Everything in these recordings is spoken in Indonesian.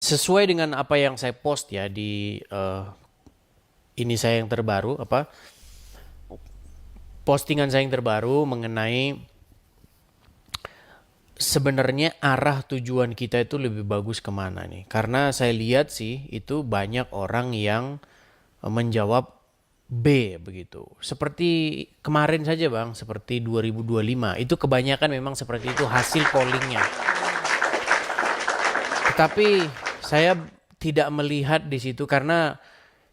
sesuai dengan apa yang saya post ya di ini saya yang terbaru, postingan saya yang terbaru mengenai sebenarnya arah tujuan kita itu lebih bagus kemana nih? Karena saya lihat sih itu banyak orang yang menjawab B begitu. Seperti kemarin saja Bang, seperti 2025. Itu kebanyakan memang seperti itu hasil pollingnya. Tetapi saya tidak melihat di situ karena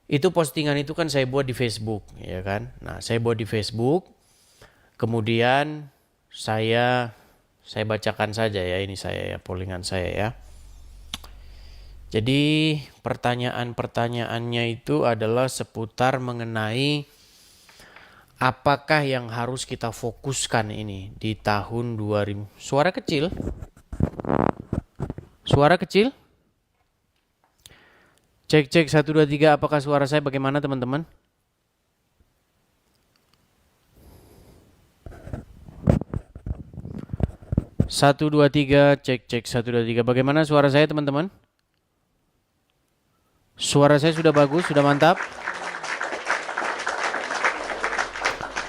itu postingan itu kan saya buat di Facebook, ya kan? Nah, saya buat di Facebook, kemudian saya bacakan saja ya, ini saya ya, pollingan saya ya. Jadi pertanyaan-pertanyaannya itu adalah seputar mengenai apakah yang harus kita fokuskan ini di tahun 2000. Suara kecil? Suara kecil? Cek cek 1 2 3, apakah suara saya bagaimana teman-teman? Satu dua tiga, cek cek 1 2 3. Bagaimana suara saya teman-teman? Suara saya sudah bagus, sudah mantap.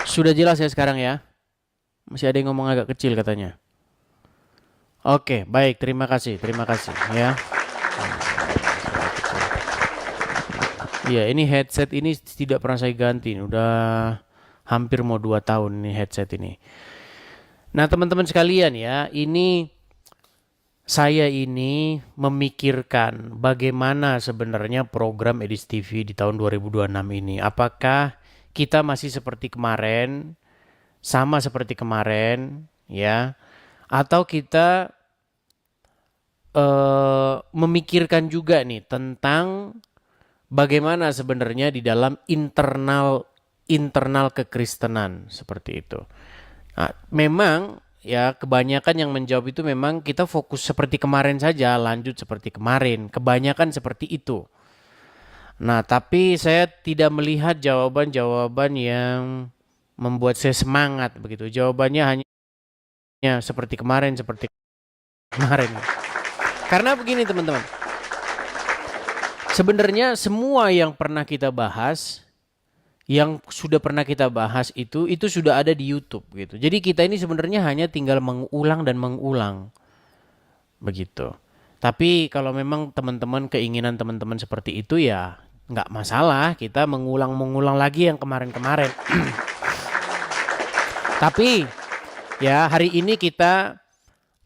Sudah jelas ya sekarang ya. Masih ada yang ngomong agak kecil katanya. Oke, baik, terima kasih ya. Iya, ini headset ini tidak pernah saya ganti. Udah hampir mau 2 tahun ini headset ini. Nah, teman-teman sekalian ya, saya ini memikirkan bagaimana sebenarnya program Edis TV di tahun 2026 ini. Apakah kita masih seperti kemarin, sama seperti kemarin, ya, atau kita memikirkan juga nih tentang bagaimana sebenarnya di dalam internal kekristenan seperti itu. Nah, memang ya kebanyakan yang menjawab itu memang kita fokus seperti kemarin saja, lanjut seperti kemarin. Kebanyakan seperti itu. Nah, tapi saya tidak melihat jawaban-jawaban yang membuat saya semangat begitu. Jawabannya hanya seperti kemarin, seperti kemarin. Karena begini teman-teman. Sebenarnya semua yang pernah kita bahas, yang sudah pernah kita bahas itu sudah ada di YouTube gitu. Jadi kita ini sebenarnya hanya tinggal mengulang dan mengulang begitu. Tapi kalau memang teman-teman keinginan teman-teman seperti itu ya nggak masalah, kita mengulang-mengulang lagi yang kemarin-kemarin. Tapi ya hari ini kita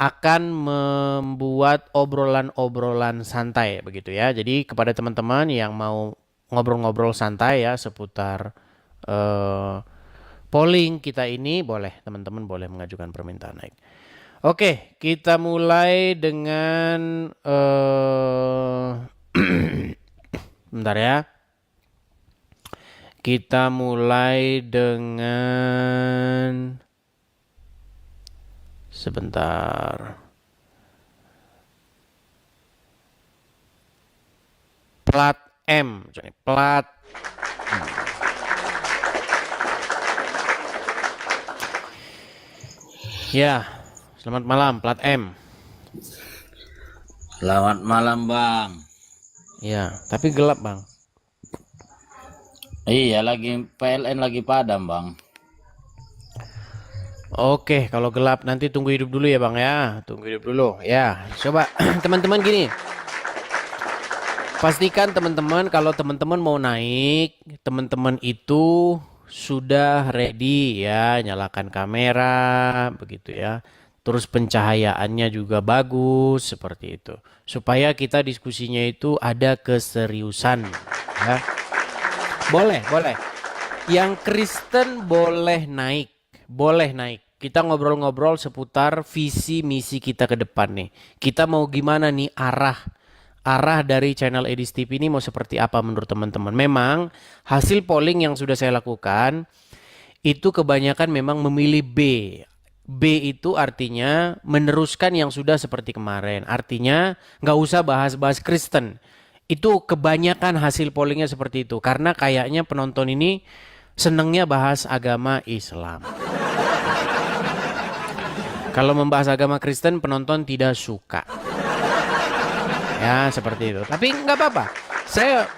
akan membuat obrolan-obrolan santai begitu ya. Jadi kepada teman-teman yang mau ngobrol-ngobrol santai ya seputar polling kita ini, boleh teman-teman boleh mengajukan permintaan naik. Oke, kita mulai dengan bentar ya. Kita mulai dengan sebentar. Plat M, plat. Ya, selamat malam plat M. Selamat malam Bang. Ya, tapi gelap Bang. Iya lagi PLN lagi padam Bang. Oke, kalau gelap nanti tunggu hidup dulu ya Bang ya. Tunggu hidup dulu ya. Coba teman-teman gini. Pastikan teman-teman kalau teman-teman mau naik, teman-teman itu sudah ready ya, nyalakan kamera begitu ya. Terus pencahayaannya juga bagus seperti itu. Supaya kita diskusinya itu ada keseriusan ya. Boleh, boleh. Yang Kristen boleh naik. Boleh naik. Kita ngobrol-ngobrol seputar visi misi kita ke depan nih. Kita mau gimana nih arah dari channel Edis TV ini mau seperti apa menurut teman-teman. Memang hasil polling yang sudah saya lakukan itu kebanyakan memang memilih B. B itu artinya meneruskan yang sudah seperti kemarin. Artinya nggak usah bahas-bahas Kristen. Itu kebanyakan hasil pollingnya seperti itu. Karena kayaknya penonton ini senengnya bahas agama Islam. Kalau membahas agama Kristen penonton tidak suka. Ya, seperti itu. Tapi nggak apa-apa. Saya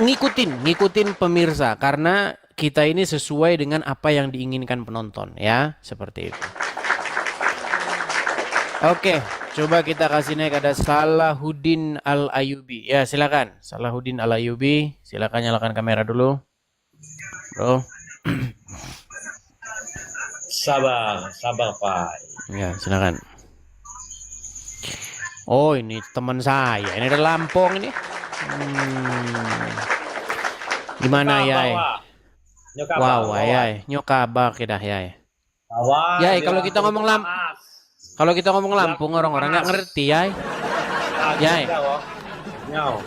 ngikutin pemirsa karena kita ini sesuai dengan apa yang diinginkan penonton ya, seperti itu. Oke, coba kita kasih naik ada Salahuddin Al-Ayubi. Ya, silakan. Salahuddin Al-Ayubi, silakan nyalakan kamera dulu. Bro. Sabar, sabar Pak. Ya, silakan. Oh, ini teman saya. Ini ada Lampung ini. Gimana ya? Wow, ya. Nyokabak kita ya. Ya, kalau kita ngomong kalau kita ngomong Lampung orang-orang nggak ngerti ya. Ya.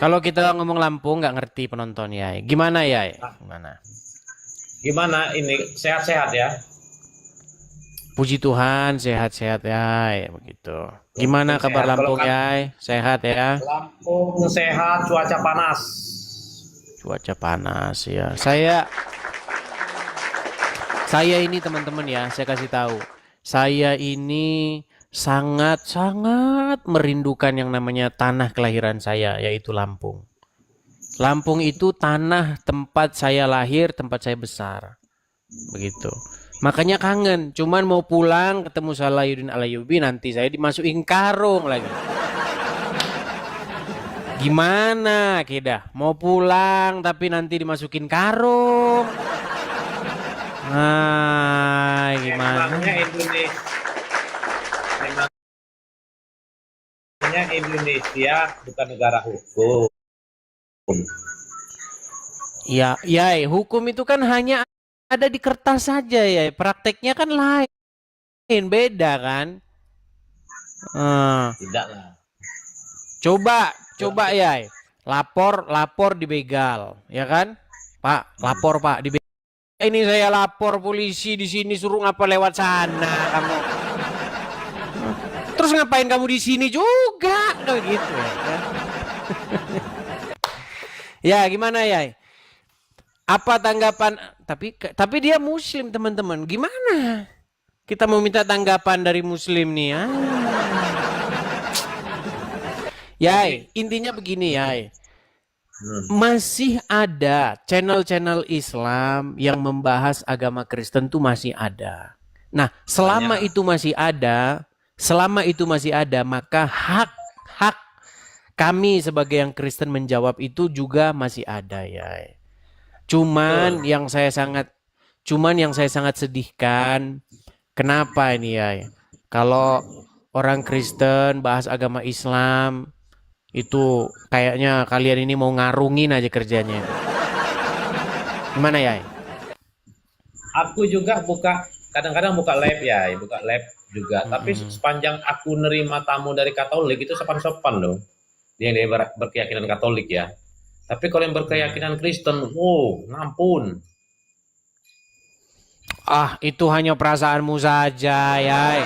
Kalau kita ngomong Lampung nggak ngerti penonton ya. Gimana ya? Gimana? Gimana ini sehat-sehat ya? Puji Tuhan sehat-sehat ya, begitu. Gimana kabar Lampung ya? Sehat ya? Lampung sehat, cuaca panas. Cuaca panas ya. Saya ini teman-teman ya, saya kasih tahu. Saya ini sangat-sangat merindukan yang namanya tanah kelahiran saya, yaitu Lampung. Lampung itu tanah tempat saya lahir, tempat saya besar. Begitu. Makanya kangen, cuman mau pulang ketemu Salahuddin Al-Ayubi nanti saya dimasukin karung lagi. Gimana Kedah? Mau pulang tapi nanti dimasukin karung. Gimana? Indonesia bukan negara hukum. Ya, hukum itu kan hanya ada di kertas saja ya. Prakteknya kan lain, beda kan? Tidak lah. Coba ya. Lapor dibegal, ya kan? Pak, lapor Pak dibegal. Ini saya lapor polisi di sini suruh ngapa lewat sana kamu. Terus ngapain kamu di sini juga? Kayak gitu ya. Kan? Ya, gimana ya? Apa tanggapan? Tapi dia Muslim teman-teman. Gimana? Kita mau minta tanggapan dari Muslim nih. Yai, intinya begini Yai. Masih ada channel-channel Islam yang membahas agama Kristen tuh masih ada. Nah, selama itu masih ada, maka hak kami sebagai yang Kristen menjawab itu juga masih ada ya. Cuman yang saya sangat sedihkan, kenapa ini ya? Kalau orang Kristen bahas agama Islam itu kayaknya kalian ini mau ngarungin aja kerjanya. Gimana ya? Aku juga kadang-kadang buka lab juga. Tapi sepanjang aku nerima tamu dari Katolik itu sopan-sopan loh. Dia yang berkeyakinan Katolik ya. Tapi kalau yang berkeyakinan Kristen, ngampun. Itu hanya perasaanmu saja ya.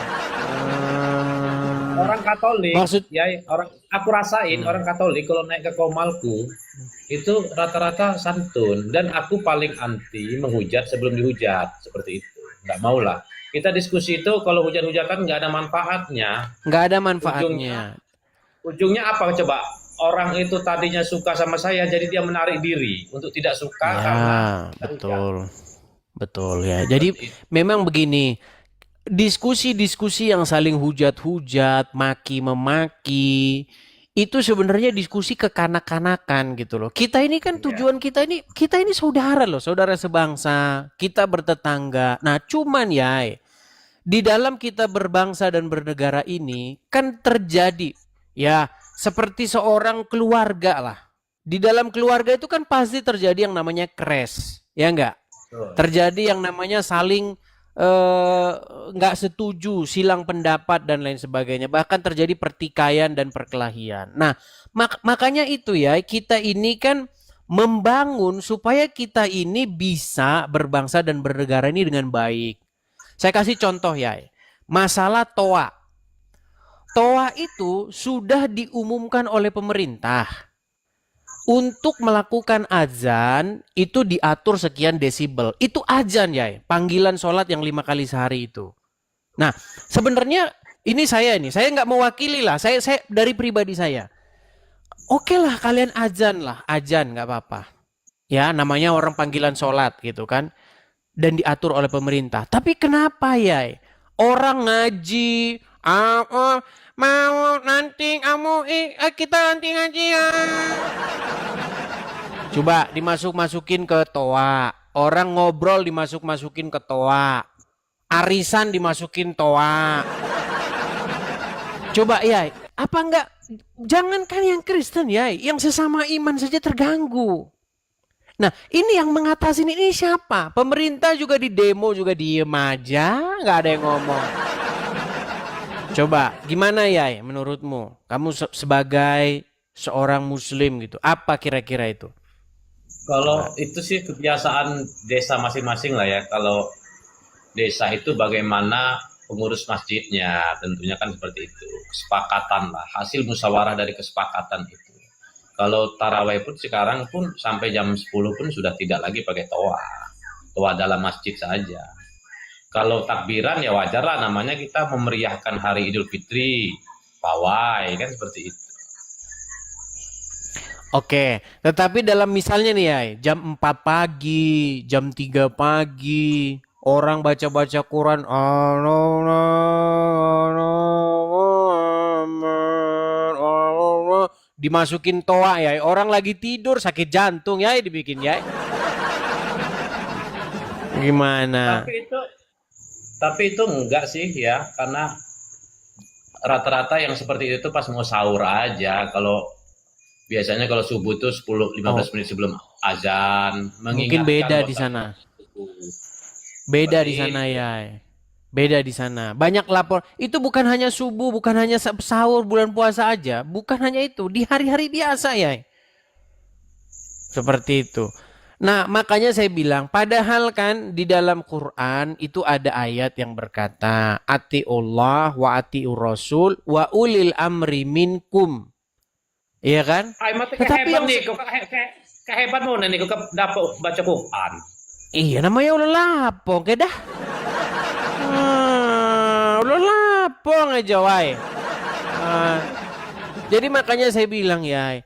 Orang Katolik, aku rasain orang Katolik kalau naik ke Komalku itu rata-rata santun, dan aku paling anti menghujat sebelum dihujat, seperti itu. Nggak mau lah. Kita diskusi itu kalau hujat-hujatan nggak ada manfaatnya. Nggak ada manfaatnya. Ujungnya apa coba? Orang itu tadinya suka sama saya, jadi dia menarik diri untuk tidak suka. Ya, betul ya. Jadi memang begini. Diskusi-diskusi yang saling hujat-hujat, maki-memaki, itu sebenarnya diskusi kekanak-kanakan gitu loh. Kita ini kan tujuan kita ini saudara loh, saudara sebangsa, kita bertetangga. Nah, cuman ya, di dalam kita berbangsa dan bernegara ini kan terjadi ya seperti seorang keluarga lah. Di dalam keluarga itu kan pasti terjadi yang namanya crash, ya enggak? Terjadi yang namanya saling nggak setuju, silang pendapat dan lain sebagainya. Bahkan terjadi pertikaian dan perkelahian. Nah, makanya itu ya, kita ini kan membangun supaya kita ini bisa berbangsa dan bernegara ini dengan baik. Saya kasih contoh ya, masalah TOA. TOA itu sudah diumumkan oleh pemerintah. Untuk melakukan azan itu diatur sekian desibel. Itu azan ya, panggilan sholat yang 5 kali sehari itu. Nah, sebenarnya saya nggak mewakili lah. Saya dari pribadi saya. Oke lah kalian azan nggak apa-apa. Ya namanya orang panggilan sholat gitu kan. Dan diatur oleh pemerintah. Tapi kenapa ya? Orang ngaji, mau nanti kita nanti ngaji ya. Coba dimasuk-masukin ke toa. Orang ngobrol dimasuk-masukin ke toa. Arisan dimasukin toa. Coba ya, apa enggak? Jangankan yang Kristen ya, yang sesama iman saja terganggu. Nah, ini yang mengatasi ini siapa? Pemerintah juga di demo juga diem aja, nggak ada yang ngomong. Coba, gimana ya menurutmu? Kamu sebagai seorang Muslim gitu, apa kira-kira itu? Kalau itu sih kebiasaan desa masing-masing lah ya. Kalau desa itu bagaimana pengurus masjidnya, tentunya kan seperti itu. Kesepakatan lah, hasil musyawarah dari kesepakatan itu. Kalau taraweh pun sekarang pun sampai jam 10 pun sudah tidak lagi pakai toa. Toa dalam masjid saja. Kalau takbiran ya wajar lah, namanya kita memeriahkan hari Idul Fitri, pawai kan seperti itu. Oke, tetapi dalam misalnya nih ya, jam 4 pagi, jam 3 pagi, orang baca-baca Quran, dimasukin toa ya, orang lagi tidur sakit jantung ya, dibikin ya. Gimana? Tapi itu enggak sih ya, karena rata-rata yang seperti itu pas mau sahur aja. Kalau biasanya kalau subuh tuh 10-15 menit sebelum azan, Mungkin beda di sana. Beda di sana ya. Beda di sana. Banyak lapor. Itu bukan hanya subuh, bukan hanya sahur bulan puasa aja, bukan hanya itu, di hari-hari biasa ya. Seperti itu. Nah, makanya saya bilang, padahal kan di dalam Quran itu ada ayat yang berkata, atiullah wa atiur rasul wa ulil amri minkum. Iya kan? Tetapi yang kehebat mau nih kok dapat baca Quran. Iya namanya udah lapong ke dah. Udah lapong aja wae. Jadi makanya saya bilang ya,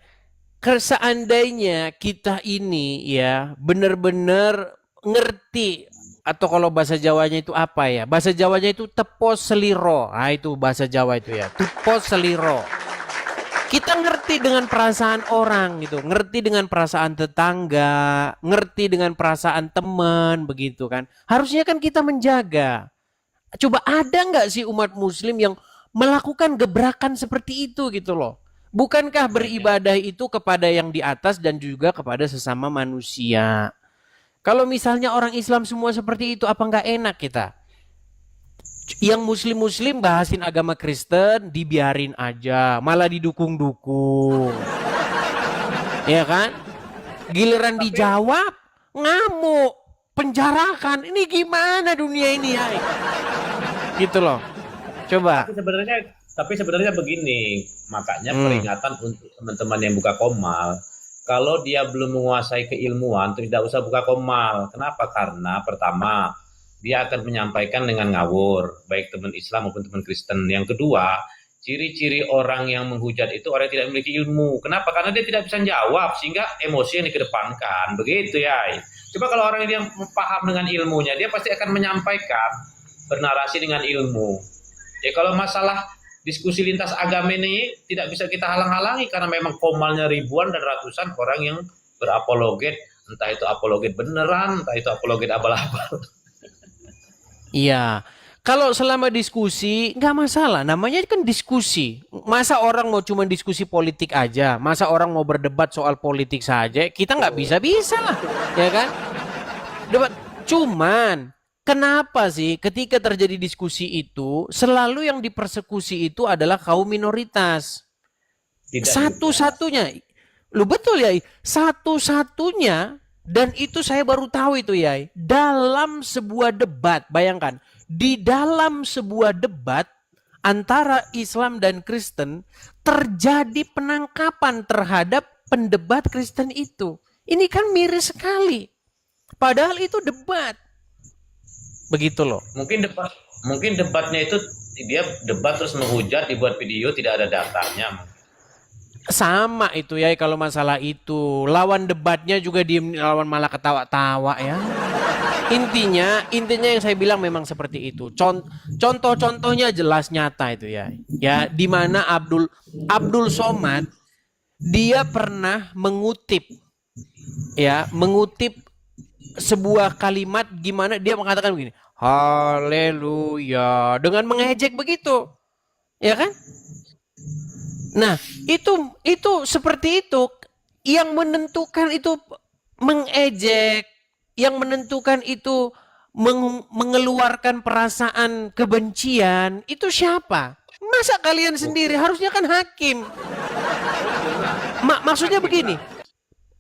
seandainya kita ini ya benar-benar ngerti, atau kalau bahasa Jawanya itu apa ya? Bahasa Jawanya itu tepos seliro. Nah itu bahasa Jawa itu ya, tepos seliro. Kita ngerti dengan perasaan orang gitu, ngerti dengan perasaan tetangga, ngerti dengan perasaan teman begitu kan. Harusnya kan kita menjaga. Coba ada nggak sih umat muslim yang melakukan gebrakan seperti itu gitu loh. Bukankah beribadah itu kepada yang di atas dan juga kepada sesama manusia. Kalau misalnya orang Islam semua seperti itu, apa nggak enak kita? Yang muslim-muslim bahasin agama Kristen dibiarin aja, malah didukung-dukung. Ya kan? Giliran dijawab ngamuk, penjarakan. Ini gimana dunia ini ya? Gitu loh. Coba. Tapi sebenarnya begini, makanya peringatan untuk teman-teman yang buka komal, kalau dia belum menguasai keilmuan, tidak usah buka komal. Kenapa? Karena pertama, dia akan menyampaikan dengan ngawur, baik teman Islam maupun teman Kristen. Yang kedua, ciri-ciri orang yang menghujat itu orang yang tidak memiliki ilmu. Kenapa? Karena dia tidak bisa jawab, sehingga emosi yang dikedepankan. Begitu ya. Coba kalau orang yang paham dengan ilmunya, dia pasti akan menyampaikan, bernarasi dengan ilmu. Ya kalau masalah diskusi lintas agama ini tidak bisa kita halang-halangi, karena memang komalnya ribuan dan ratusan orang yang berapologet, entah itu apologet beneran, entah itu apologet abal-abal. Iya, kalau selama diskusi nggak masalah, namanya kan diskusi. Masa orang mau cuma diskusi politik aja, masa orang mau berdebat soal politik saja, kita nggak bisa lah, ya kan? Debat, cuman kenapa sih ketika terjadi diskusi itu selalu yang dipersekusi itu adalah kaum minoritas? Satu-satunya, lu betul ya, satu-satunya. Dan itu saya baru tahu itu ya, dalam sebuah debat, bayangkan, di dalam sebuah debat antara Islam dan Kristen terjadi penangkapan terhadap pendebat Kristen itu. Ini kan miris sekali. Padahal itu debat. Begitu loh. Mungkin debatnya itu dia debat terus menghujat, dibuat video, tidak ada datanya. Sama itu ya kalau masalah itu. Lawan debatnya juga diem, lawan malah ketawa-tawa ya. Intinya yang saya bilang memang seperti itu. Contoh-contohnya jelas nyata itu ya. Ya, di mana Abdul Somad dia pernah mengutip sebuah kalimat gimana dia mengatakan begini. Haleluya dengan mengejek begitu. Ya kan? Nah, itu seperti itu yang menentukan itu mengejek, yang menentukan itu mengeluarkan perasaan kebencian, itu siapa? Masa kalian sendiri? Harusnya kan hakim. Maksudnya begini,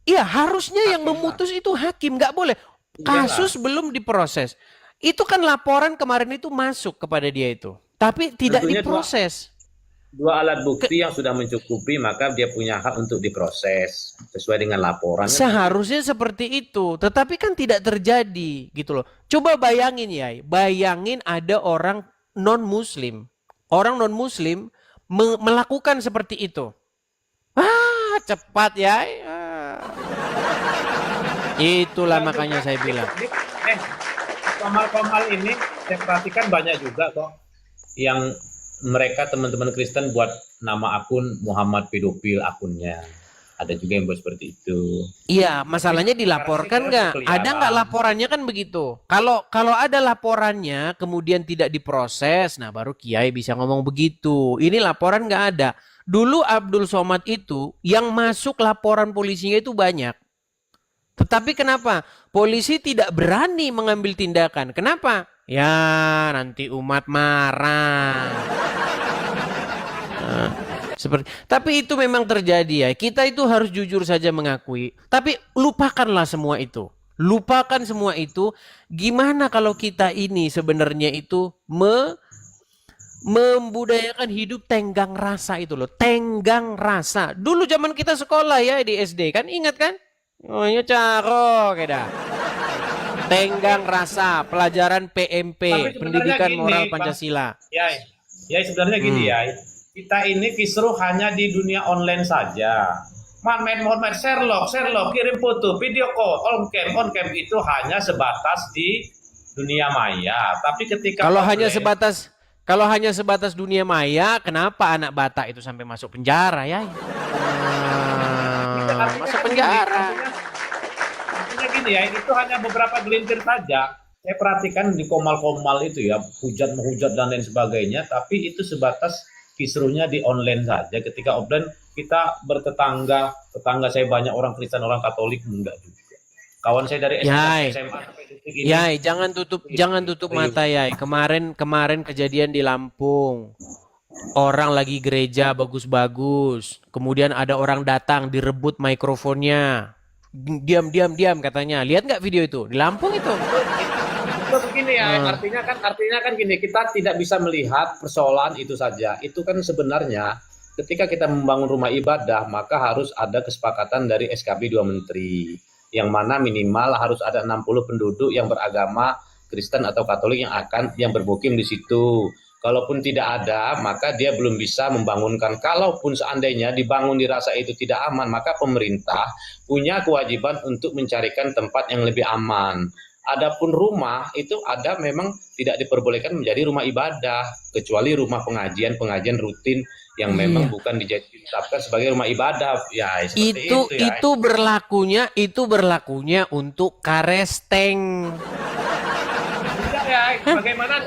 iya harusnya yang memutus itu hakim, nggak boleh. Kasus belum diproses. Itu kan laporan kemarin itu masuk kepada dia itu, tapi tidak Tentunya diproses. dua alat bukti yang sudah mencukupi, maka dia punya hak untuk diproses sesuai dengan laporan. Seharusnya seperti itu, tetapi kan tidak terjadi gitu loh. Coba bayangin ya, bayangin ada orang non-muslim. Orang non-muslim melakukan seperti itu. Cepat ya. Itulah makanya saya bilang. Komal-komal ini saya perhatikan banyak juga kok yang mereka teman-teman Kristen buat nama akun Muhammad pedofil akunnya. Ada juga yang buat seperti itu. Iya, masalahnya dilaporkan nggak? Ada nggak laporannya kan begitu? Kalau ada laporannya kemudian tidak diproses, nah baru Kiai bisa ngomong begitu. Ini laporan nggak ada. Dulu Abdul Somad itu yang masuk laporan polisinya itu banyak. Tetapi kenapa? Polisi tidak berani mengambil tindakan. Kenapa? Ya nanti umat marah. Tapi itu memang terjadi ya. Kita itu harus jujur saja mengakui. Tapi lupakanlah semua itu. Lupakan semua itu. Gimana kalau kita ini sebenarnya itu membudayakan hidup tenggang rasa itu loh. Tenggang rasa. Dulu zaman kita sekolah ya di SD kan, ingat kan? Oh ini caro keda. Tenggang rasa, pelajaran PMP, pendidikan moral Pancasila. Ya sebenarnya gini ya. Kita ini kisruh hanya di dunia online saja. Main Sherlock, kirim foto, video call, on cam itu hanya sebatas di dunia maya. Tapi ketika kalau hanya sebatas dunia maya, kenapa anak Batak itu sampai masuk penjara ya? Masuk penjara. Artinya gini ya, itu hanya beberapa gelintir saja. Saya perhatikan di komal-komal itu ya, menghujat dan lain sebagainya. Tapi itu sebatas kisruhnya di online saja. Ketika offline kita bertetangga saya banyak orang Kristen, orang Katolik enggak juga. Kawan saya dari SMA sampai detik ini. Yai, jangan tutup mata Yai. Kemarin kejadian di Lampung. Orang lagi gereja bagus-bagus. Kemudian ada orang datang direbut mikrofonnya. Diam katanya. Lihat nggak video itu? Di Lampung itu. Begini ya, artinya kan gini, kita tidak bisa melihat persoalan itu saja. Itu kan sebenarnya ketika kita membangun rumah ibadah, maka harus ada kesepakatan dari SKB 2 menteri. Yang mana minimal harus ada 60 penduduk yang beragama Kristen atau Katolik yang bermukim di situ. Kalaupun tidak ada, maka dia belum bisa membangunkan. Kalaupun seandainya dibangun dirasa itu tidak aman, maka pemerintah punya kewajiban untuk mencarikan tempat yang lebih aman. Adapun rumah itu ada memang tidak diperbolehkan menjadi rumah ibadah, kecuali rumah pengajian rutin yang memang bukan ditetapkan sebagai rumah ibadah. Ya, seperti itu ya. Itu berlakunya untuk karesteng. Tidak ya, bagaimana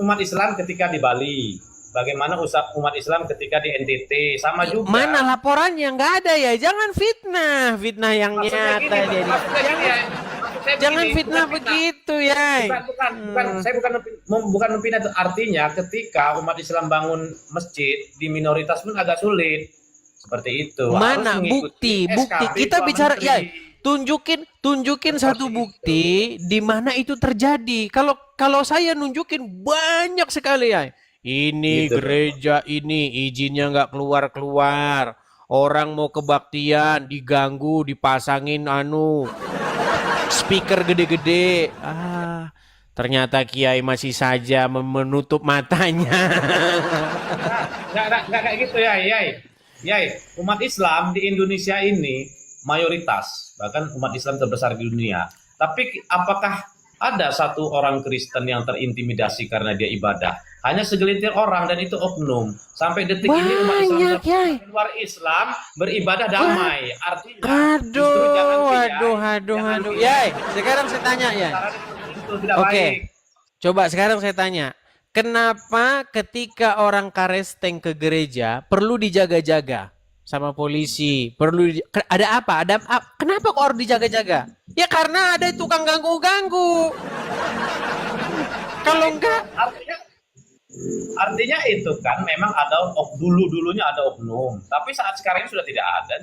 umat Islam ketika di Bali? Bagaimana umat Islam ketika di NTT? Sama juga. Mana laporannya? Nggak ada ya. Jangan fitnah yang Maksudnya nyata gini, jadi. Jangan fitnah begitu ya. Saya bukan memfitnah. Artinya ketika umat Islam bangun masjid di minoritas pun agak sulit. Seperti itu. Mana bukti? Kita bicara ya. Tunjukin satu bukti di mana itu terjadi. Kalau saya nunjukin banyak sekali ya. Ini gitu. Gereja ini izinnya nggak keluar. Orang mau kebaktian diganggu, dipasangin speaker gede-gede. Ternyata Kiai masih saja menutup matanya. Nggak kayak gitu ya, Yai. Yai, umat Islam di Indonesia ini mayoritas, bahkan umat Islam terbesar di dunia. Tapi apakah ada satu orang Kristen yang terintimidasi karena dia ibadah? Hanya segelintir orang dan itu oknum. Sampai detik ini umat Islam Banyak, Yai. di luar Islam beribadah damai. Artinya Aduh, justru jangan aduh. Yai, sekarang saya tanya ya. Itu tidak Oke. baik. Coba sekarang saya tanya. Kenapa ketika orang karesteng ke gereja perlu dijaga-jaga sama polisi? Ada apa? Kenapa kok harus dijaga-jaga? Ya karena ada tukang ganggu-ganggu. Kalau enggak, Artinya itu kan memang ada dulunya ada oknum, tapi saat sekarang ini sudah tidak ada.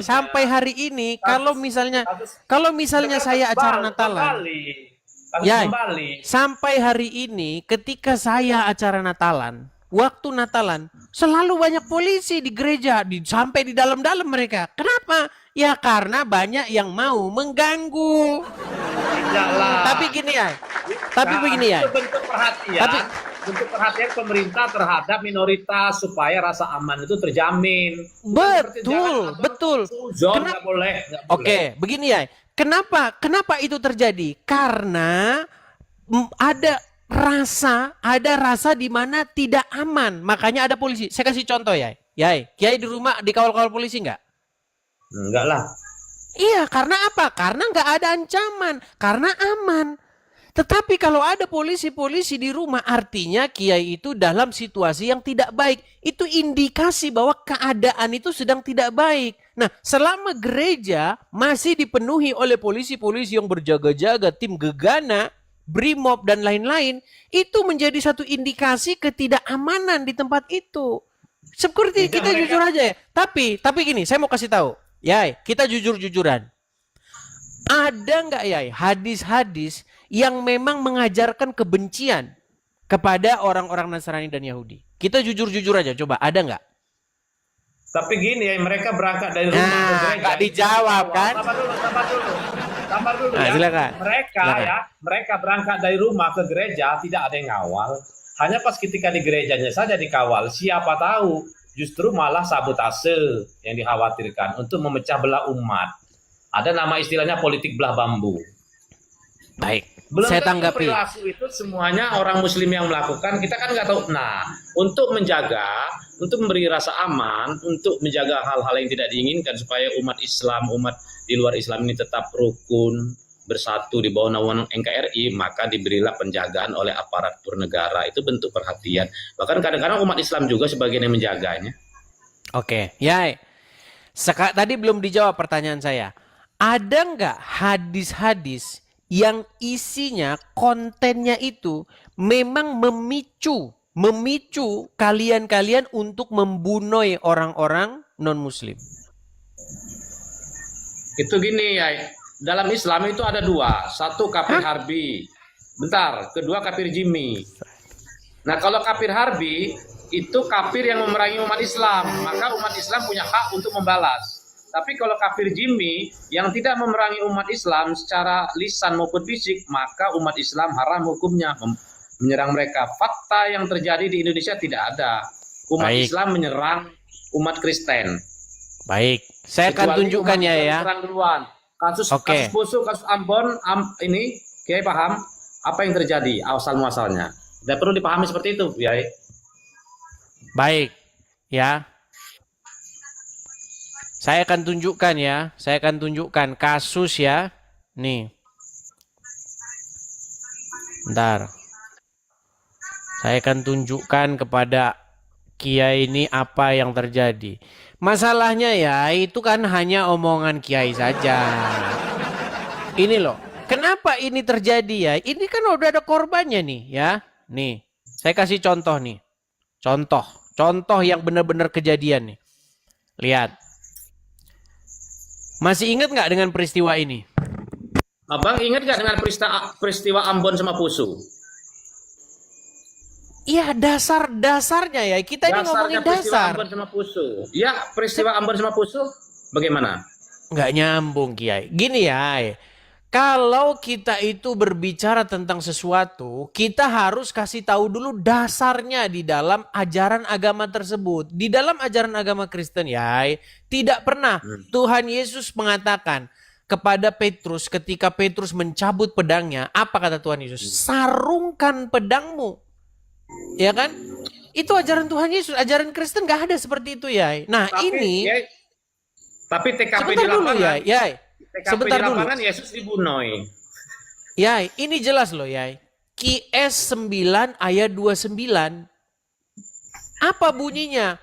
sampai hari ini kalau misalnya saya acara Natalan, Kasus Yai, kembali. sampai hari ini ketika saya acara Natalan, waktu Natalan selalu banyak polisi di gereja, sampai di dalam-dalam mereka. Kenapa? Ya karena banyak yang mau mengganggu. Tidaklah. Tapi begini ya. Itu bentuk perhatian. Bentuk perhatian pemerintah terhadap minoritas supaya rasa aman itu terjamin. Betul. Suzon nggak boleh. Oke, begini ya. Kenapa itu terjadi? Karena ada rasa di mana tidak aman. Makanya ada polisi. Saya kasih contoh ya. Kiai di rumah dikawal-kawal polisi nggak? Enggak lah. Iya, karena apa? Karena nggak ada ancaman, karena aman. Tetapi kalau ada polisi-polisi di rumah, artinya kiai itu dalam situasi yang tidak baik. Itu indikasi bahwa keadaan itu sedang tidak baik. Nah, selama gereja masih dipenuhi oleh polisi-polisi yang berjaga-jaga, tim gegana, brimob, dan lain-lain, itu menjadi satu indikasi ketidakamanan di tempat itu. Seperti kita jujur aja ya. Tapi gini, saya mau kasih tahu. Kita jujur-jujuran. Ada nggak hadis-hadis yang memang mengajarkan kebencian kepada orang-orang Nasrani dan Yahudi? Kita jujur-jujur aja, coba ada nggak? Tapi gini ya, mereka berangkat dari rumah ke gereja. Nggak dijawab kan? Sabar dulu ya. Silakan. Mereka berangkat dari rumah ke gereja tidak ada yang ngawal. Hanya pas ketika di gerejanya saja dikawal. Siapa tahu justru malah sabotase yang dikhawatirkan untuk memecah belah umat. Ada nama istilahnya politik belah bambu. Baik, Belum saya tentu tanggapi. perilaku itu semuanya orang muslim yang melakukan, kita kan nggak tahu. Nah, untuk memberi rasa aman, untuk menjaga hal-hal yang tidak diinginkan supaya umat di luar Islam ini tetap rukun, bersatu di bawah naungan NKRI, maka diberilah penjagaan oleh aparatur negara. Itu bentuk perhatian. Bahkan kadang-kadang umat Islam juga sebagian yang menjaganya. Oke, tadi belum dijawab pertanyaan saya. Ada nggak hadis-hadis yang isinya kontennya itu memang memicu kalian untuk membunuh orang-orang non-muslim? Itu gini ya, dalam Islam itu ada dua. Satu kafir harbi. Kedua kafir jimmi. Nah, kalau kafir harbi itu kafir yang memerangi umat Islam, maka umat Islam punya hak untuk membalas. Tapi kalau kafir jimmi yang tidak memerangi umat Islam secara lisan maupun fisik, maka umat Islam haram hukumnya menyerang mereka. Fakta yang terjadi di Indonesia tidak ada. Umat Islam menyerang umat Kristen. Baik, saya akan tunjukkan ya. Kasus Poso, kasus Ambon, ini Kiai paham apa yang terjadi asal muasalnya. Dan perlu dipahami seperti itu, Kiai. Baik, ya. Saya akan tunjukkan kasus ya. Nih. Bentar. Saya akan tunjukkan kepada Kiai ini apa yang terjadi. Masalahnya ya, itu kan hanya omongan Kiai saja. Ini loh. Kenapa ini terjadi ya? Ini kan udah ada korbannya nih ya. Nih, saya kasih contoh nih. Contoh yang benar-benar kejadian nih. Lihat. Masih ingat nggak dengan peristiwa ini? Abang ingat nggak dengan peristiwa Ambon sama Poso? Iya, dasarnya ya. Kita ini ngomongin dasar. Ambon sama Poso. Ya, peristiwa Ambon sama Poso bagaimana? Nggak nyambung, Kiai. Gini ya. Kalau kita itu berbicara tentang sesuatu, kita harus kasih tahu dulu dasarnya di dalam ajaran agama tersebut. Di dalam ajaran agama Kristen ya, tidak pernah Tuhan Yesus mengatakan kepada Petrus ketika Petrus mencabut pedangnya, apa kata Tuhan Yesus? Sarungkan pedangmu. Ya kan? Itu ajaran Tuhan Yesus, ajaran Kristen gak ada seperti itu ya. Nah, Tapi, ya, tapi TKP di sebentar dulu lapangan, ya. TKP Sebentar di dulu. lapangan Yesus dibunuh. Ya, ini jelas loh ya. QS 9 ayat 29. Apa bunyinya?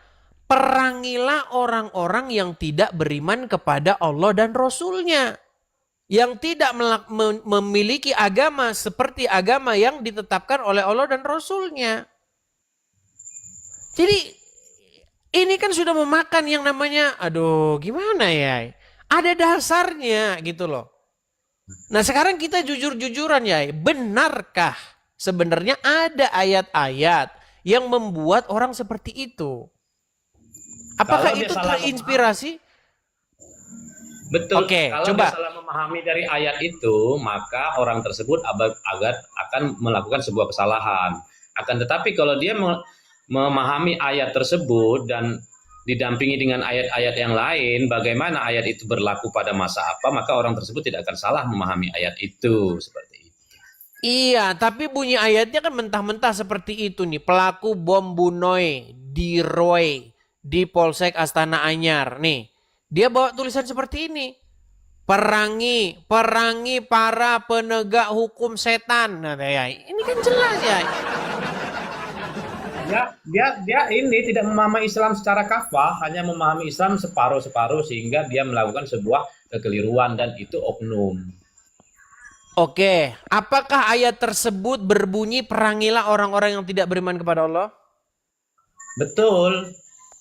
Perangilah orang-orang yang tidak beriman kepada Allah dan Rasul-Nya. Yang tidak memiliki agama seperti agama yang ditetapkan oleh Allah dan Rasul-Nya. Jadi ini kan sudah memakan yang namanya, aduh gimana ya. Ada dasarnya gitu loh. Nah sekarang kita jujur-jujuran ya. Benarkah sebenarnya ada ayat-ayat yang membuat orang seperti itu? Apakah Kalau dia itu salah terinspirasi? Betul. Oke, Kalau coba. dia salah memahami dari ayat itu, maka orang tersebut akan melakukan sebuah kesalahan. Akan tetapi kalau dia memahami ayat tersebut dan didampingi dengan ayat-ayat yang lain, bagaimana ayat itu berlaku pada masa apa, maka orang tersebut tidak akan salah memahami ayat itu. Seperti itu. Iya, tapi bunyi ayatnya kan mentah-mentah seperti itu nih. Pelaku bom bunuh di Roy di Polsek Astana Anyar nih. Dia bawa tulisan seperti ini. Perangi para penegak hukum setan. Nah, ya, ini kan jelas ya. Dia ini tidak memahami Islam secara kafah, hanya memahami Islam separuh-separuh sehingga dia melakukan sebuah kekeliruan dan itu oknum. Oke, apakah ayat tersebut berbunyi perangilah orang-orang yang tidak beriman kepada Allah? Betul.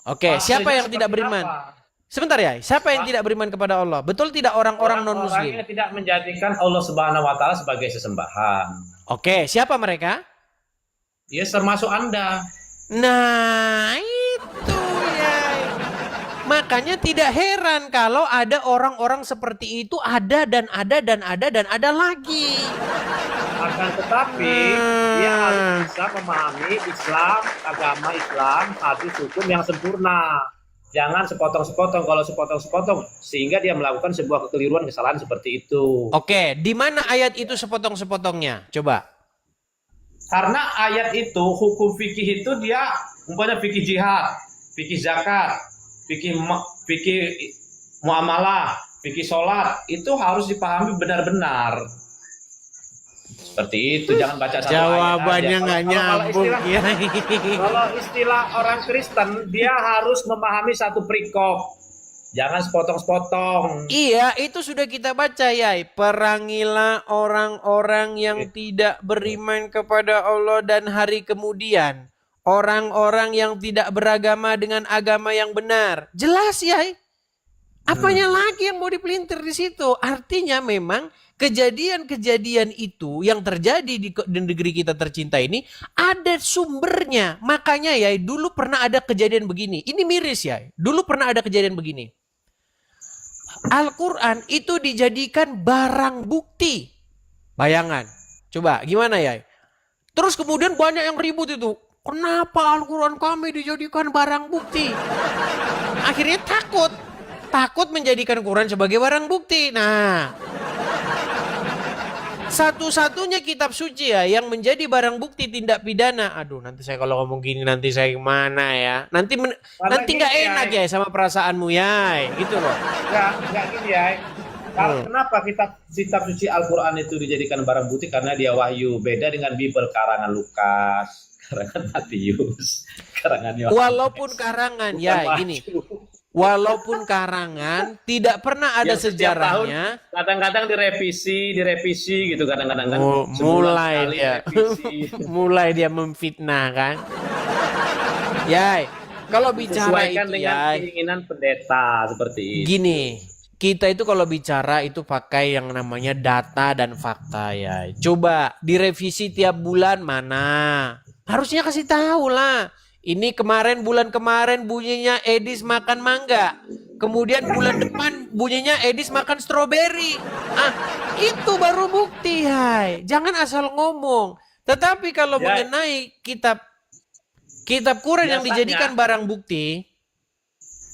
Oke, siapa Maksudnya yang tidak seperti beriman? apa? Sebentar ya, siapa yang tidak beriman kepada Allah? Betul tidak orang-orang Orang-orang non-muslim? yang tidak menjadikan Allah Subhanahu wa taala sebagai sesembahan. Oke, siapa mereka? Ya termasuk Anda. Nah, itu ya. Makanya tidak heran kalau ada orang-orang seperti itu ada dan ada dan ada dan ada lagi. Akan tetapi dia harus bisa memahami Islam, agama Islam, hadis hukum yang sempurna. Jangan sepotong-sepotong. Kalau sepotong-sepotong sehingga dia melakukan sebuah kekeliruan, kesalahan seperti itu. Oke, di mana ayat itu sepotong-sepotongnya? Coba. Karena ayat itu, hukum fikih itu dia umpamanya fikih jihad, fikih zakat, fikih muamalah, fikih sholat, itu harus dipahami benar-benar. Seperti itu, jangan baca satu Jawabannya ayat aja. nggak nyambung, Kiai. Kalau istilah orang Kristen, dia harus memahami satu perikop. Jangan sepotong-sepotong. Iya, itu sudah kita baca ya. Perangilah orang-orang yang tidak beriman kepada Allah dan hari kemudian. Orang-orang yang tidak beragama dengan agama yang benar. Jelas ya. Apanya lagi yang mau dipelintir di situ? Artinya memang kejadian-kejadian itu yang terjadi di negeri kita tercinta ini ada sumbernya. Makanya ya dulu pernah ada kejadian begini. Ini miris ya. Dulu pernah ada kejadian begini. Al-Quran itu dijadikan barang bukti. Bayangan. Coba gimana ya? Terus kemudian banyak yang ribut itu. Kenapa Al-Quran kami dijadikan barang bukti? Akhirnya takut menjadikan Quran sebagai barang bukti. Nah, satu-satunya kitab suci ya yang menjadi barang bukti tindak pidana. Aduh, nanti saya kalau ngomong gini nanti saya gimana ya? Nanti nggak enak ya sama perasaanmu ya, gitu loh. Nggak gini ya. Kenapa kitab suci Al-Quran itu dijadikan barang bukti? Karena dia wahyu. Beda dengan Bible karangan Lukas, karangan Matius, karangan Yohanes. Walaupun karangan ya gini. Walaupun karangan tidak pernah ada Yang setiap sejarahnya. Tahun, kadang-kadang direvisi gitu kadang-kadang kan. Mulai dia memfitnah kan. Yai, kalau bicara Sesuaikan itu dengan ya keinginan pendeta seperti itu. gini, kita itu kalau bicara itu pakai yang namanya data dan fakta ya. Coba direvisi tiap bulan mana? Harusnya kasih tahu lah. Ini bulan kemarin bunyinya Edis makan mangga. kemudian bulan depan bunyinya Edis makan stroberi. Ah, itu baru bukti, hai. Jangan asal ngomong. Tetapi kalau Ya. mengenai kitab Quran yang Biasanya- dijadikan barang bukti,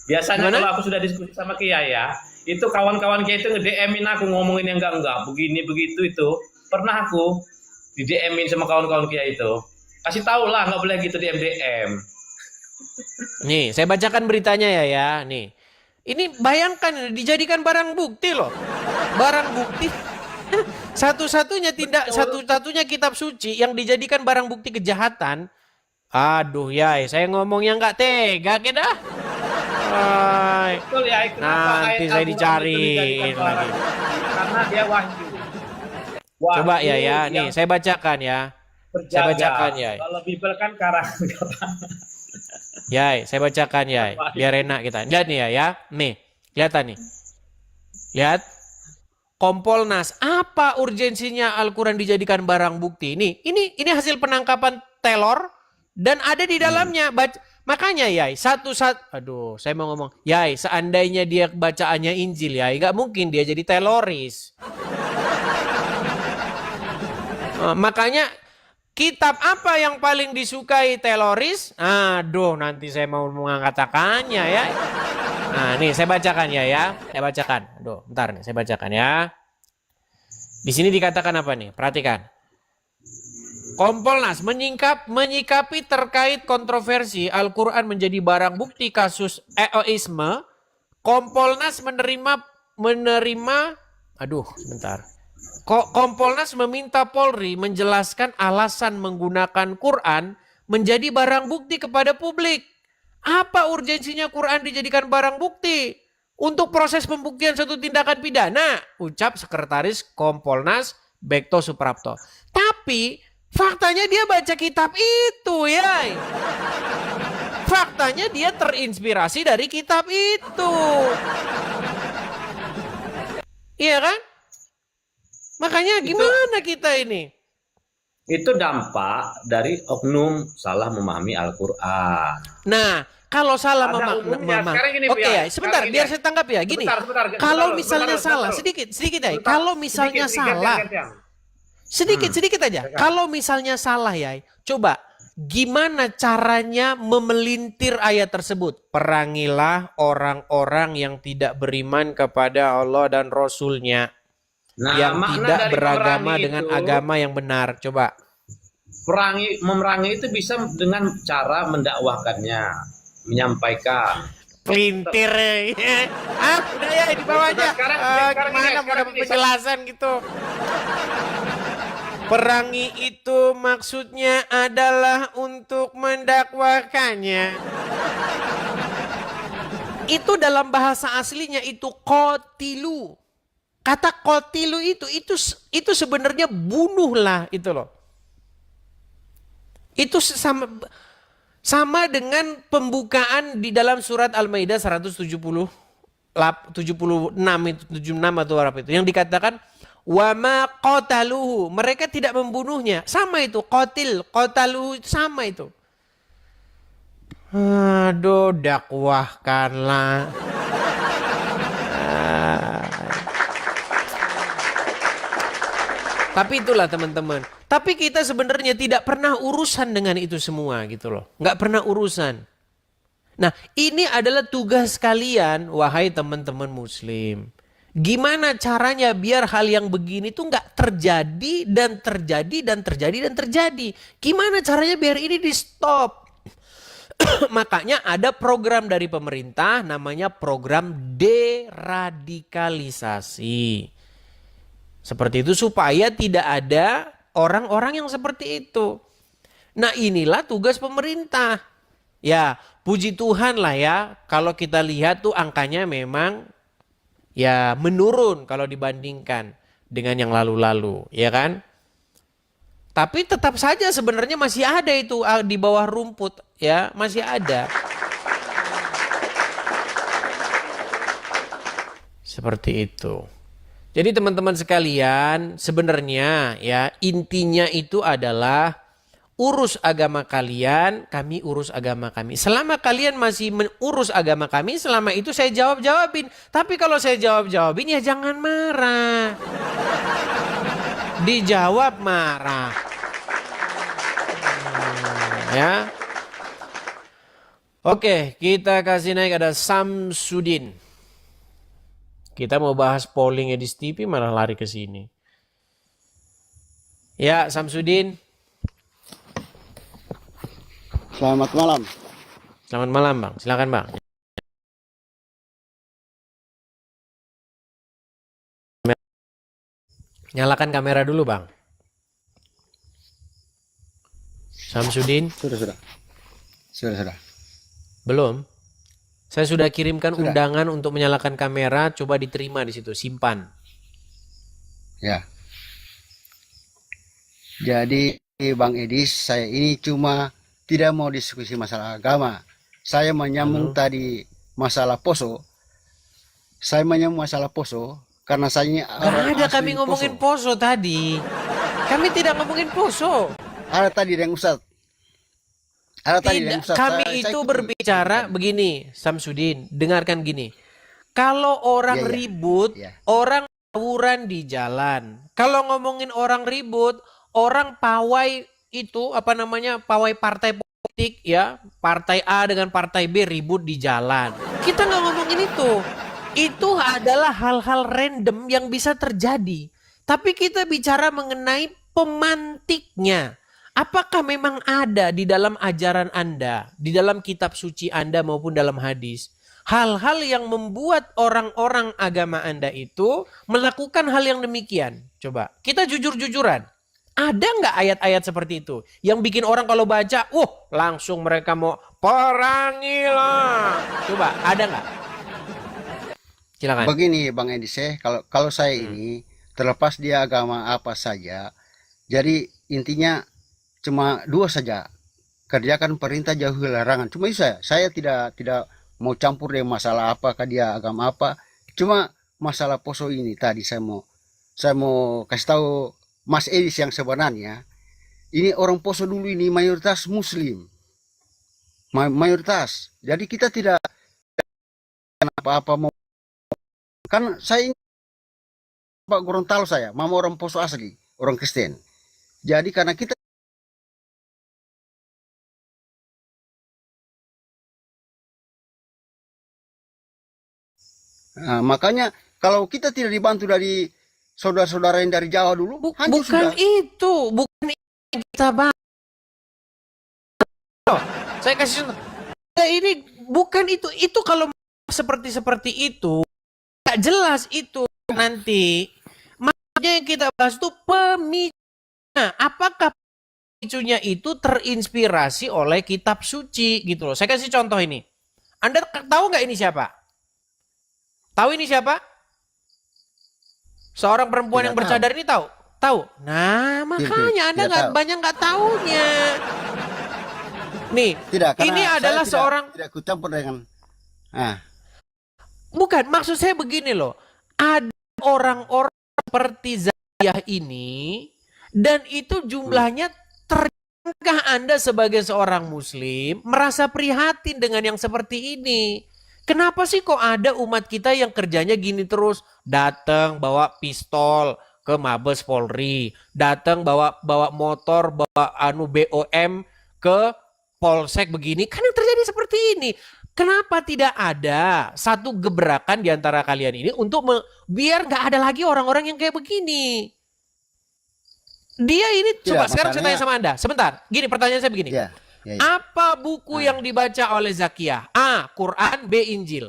Biasanya Gimana? kalau aku sudah diskusi sama Kiai ya, itu kawan-kawan Kiai itu nge-DM-in aku ngomongin yang enggak, begini begitu itu. Pernah aku di DM-in sama kawan-kawan Kiai itu. Kasih tahu lah, nggak boleh gitu di MDM. nih, saya bacakan beritanya ya. Nih. Ini bayangkan dijadikan barang bukti loh. Barang bukti. Satu-satunya kitab suci yang dijadikan barang bukti kejahatan. Aduh ya, saya ngomongnya nggak tega kita. Ay, Betul ya, kenapa nanti ayat saya Al-Quran itu dicariin dijadikan barang lagi. bukti? Karena dia wahyu. Coba Wahyu ya, nih yang saya bacakan ya. berjaga. Saya bacakan ya. Kalau Bible kan karangan. Yai, saya bacakan ya, biar enak kita. Lihat nih ya. Nih, kelihatan nih. Lihat. Kompolnas, apa urgensinya Al-Quran dijadikan barang bukti? Ini hasil penangkapan Taylor dan ada di dalamnya. Makanya Yai, aduh, saya mau ngomong. Yai, seandainya dia bacaannya Injil, Yai, nggak mungkin dia jadi teroris. Makanya kitab apa yang paling disukai teroris? Aduh, nanti saya mau mengatakannya ya. Nah, nih saya bacakan ya. Saya bacakan. Aduh, bentar nih, saya bacakan ya. Di sini dikatakan apa nih? Perhatikan. Kompolnas menyikapi terkait kontroversi Al-Quran menjadi barang bukti kasus EOisme. Kompolnas Kompolnas meminta Polri menjelaskan alasan menggunakan Quran menjadi barang bukti kepada publik. Apa urgensinya Quran dijadikan barang bukti? Untuk proses pembuktian suatu tindakan pidana, ucap Sekretaris Kompolnas Bekto Suprapto. Tapi faktanya dia baca kitab itu, ya. Faktanya dia terinspirasi dari kitab itu. Iya kan? Makanya gimana kita ini? Itu dampak dari oknum salah memahami Al-Quran. Nah, kalau salah Pada umumnya, sekarang gini, Oke Pia. ya, sebentar Sekarang biar gini. saya tanggap ya. Gini, Sebentar, kalau sebentar, misalnya sebentar, salah, sebentar. sedikit ya. Sebentar. Kalau misalnya Sedikit, salah, gantian. sedikit aja. Silakan. Kalau misalnya salah ya, coba gimana caranya memelintir ayat tersebut? Perangilah orang-orang yang tidak beriman kepada Allah dan Rasul-Nya. Nah, yang makna tidak dari beragama memerangi dengan itu, agama yang benar. Coba. Memerangi itu bisa dengan cara mendakwahkannya, menyampaikan. Pelintir. Udah ya di bawahnya. Sekarang Gimana mau dapat ini, penjelasan gitu? Perangi itu maksudnya adalah untuk mendakwakannya. Itu dalam bahasa aslinya itu kotilu. Kata kotilu itu sebenarnya bunuhlah itu loh. Itu sama dengan pembukaan di dalam surat Al-Maidah 176 atau berapa itu yang dikatakan wa ma qataluhu, mereka tidak membunuhnya. Sama itu qataluhu sama itu. Aduh, dakwahkanlah. Tapi itulah teman-teman. Tapi kita sebenarnya tidak pernah urusan dengan itu semua gitu loh. Nggak pernah urusan. Nah, ini adalah tugas kalian, wahai teman-teman muslim. Gimana caranya biar hal yang begini tuh nggak terjadi dan terjadi dan terjadi dan terjadi. Gimana caranya biar ini di stop? Makanya ada program dari pemerintah namanya program deradikalisasi. Seperti itu supaya tidak ada orang-orang yang seperti itu. Nah, inilah tugas pemerintah. Ya, puji Tuhan lah ya. Kalau kita lihat tuh angkanya memang ya menurun kalau dibandingkan dengan yang lalu-lalu, ya kan? Tapi tetap saja sebenarnya masih ada itu di bawah rumput, ya, masih ada. Seperti itu. Jadi teman-teman sekalian, sebenarnya ya intinya itu adalah urus agama kalian, kami urus agama kami. Selama kalian masih mengurus agama kami, selama itu saya jawab-jawabin. Tapi kalau saya jawab-jawabin ya jangan marah. Dijawab marah. Ya. Oke, kita kasih naik ada Samsudin. Kita mau bahas polling Edis TV malah lari ke sini. Ya, Samsudin. Selamat malam. Selamat malam, Bang. Silakan, Bang. Nyalakan kamera dulu, Bang. Samsudin, Sudah. belum? Saya sudah kirimkan Sudah. undangan untuk menyalakan kamera, coba diterima di situ, simpan. Ya. Jadi Bang Edis, saya ini cuma tidak mau diskusi masalah agama. Saya menyambung tadi masalah Poso. Saya menyambung masalah Poso karena saya ini Gak orang ada asli kami ngomongin Poso tadi. Kami tidak ngomongin Poso. Ada tadi yang Ustaz. Ada tadi Tidak, yang Ustaz. kami Saya itu ikuti. berbicara begini, Samsudin, dengarkan gini. Kalau orang Iya, iya. ribut, Iya. orang tawuran di jalan. Kalau ngomongin orang ribut, orang pawai itu apa namanya? Pawai partai politik ya, partai A dengan partai B ribut di jalan. Kita nggak ngomongin itu. Itu adalah hal-hal random yang bisa terjadi. Tapi kita bicara mengenai pemantiknya. Apakah memang ada di dalam ajaran Anda, di dalam kitab suci Anda maupun dalam hadis, hal-hal yang membuat orang-orang agama Anda itu melakukan hal yang demikian? Coba, kita jujur-jujuran. Ada nggak ayat-ayat seperti itu? Yang bikin orang kalau baca, langsung mereka mau perangilah. Coba, ada nggak? Silakan. Begini Bang Edis, kalau saya ini terlepas dia agama apa saja, jadi intinya cuma dua saja, kerjakan perintah jauhi larangan. Cuma itu saya tidak mau campur dengan masalah apakah dia agama apa. Cuma masalah Poso ini tadi saya mau kasih tahu Mas Edis yang sebenarnya ini orang Poso dulu ini mayoritas Muslim, mayoritas. Jadi kita tidak apa-apa mau, kan saya ini Pak Gorontalo, saya mama orang Poso asli, orang Kristen. Jadi karena kita makanya kalau kita tidak dibantu dari saudara-saudara yang dari Jawa dulu, hancur Bukan sudah. itu, bukan itu yang kita bahas. Saya kasih contoh. Ini bukan itu. Itu kalau seperti itu nggak jelas itu nanti. Makanya yang kita bahas itu pemicunya. Apakah pemicunya itu terinspirasi oleh kitab suci gitu loh. Saya kasih contoh ini. Anda tahu nggak ini siapa? Tahu ini siapa? Seorang perempuan Tidak yang bercadar tahu. ini tahu? Tahu. Nah, makanya Anda tidak tahu. banyak nggak tahunya. Nih, Tidak, karena ini saya adalah tidak, seorang tidak ikut campur dengan bukan, maksud saya begini loh. Ada orang-orang seperti Zakiyah ini dan itu jumlahnya terkah Anda sebagai seorang muslim merasa prihatin dengan yang seperti ini. Kenapa sih kok ada umat kita yang kerjanya gini terus? Datang bawa pistol ke Mabes Polri, datang bawa motor, bawa BOM ke Polsek begini. Kan yang terjadi seperti ini. Kenapa tidak ada satu gebrakan di antara kalian ini untuk biar nggak ada lagi orang-orang yang kayak begini? Dia ini, coba sekarang saya tanya sama Anda. Sebentar, gini pertanyaan saya begini. ya. Apa buku yang dibaca oleh Zakiyah? A. Quran, B. Injil.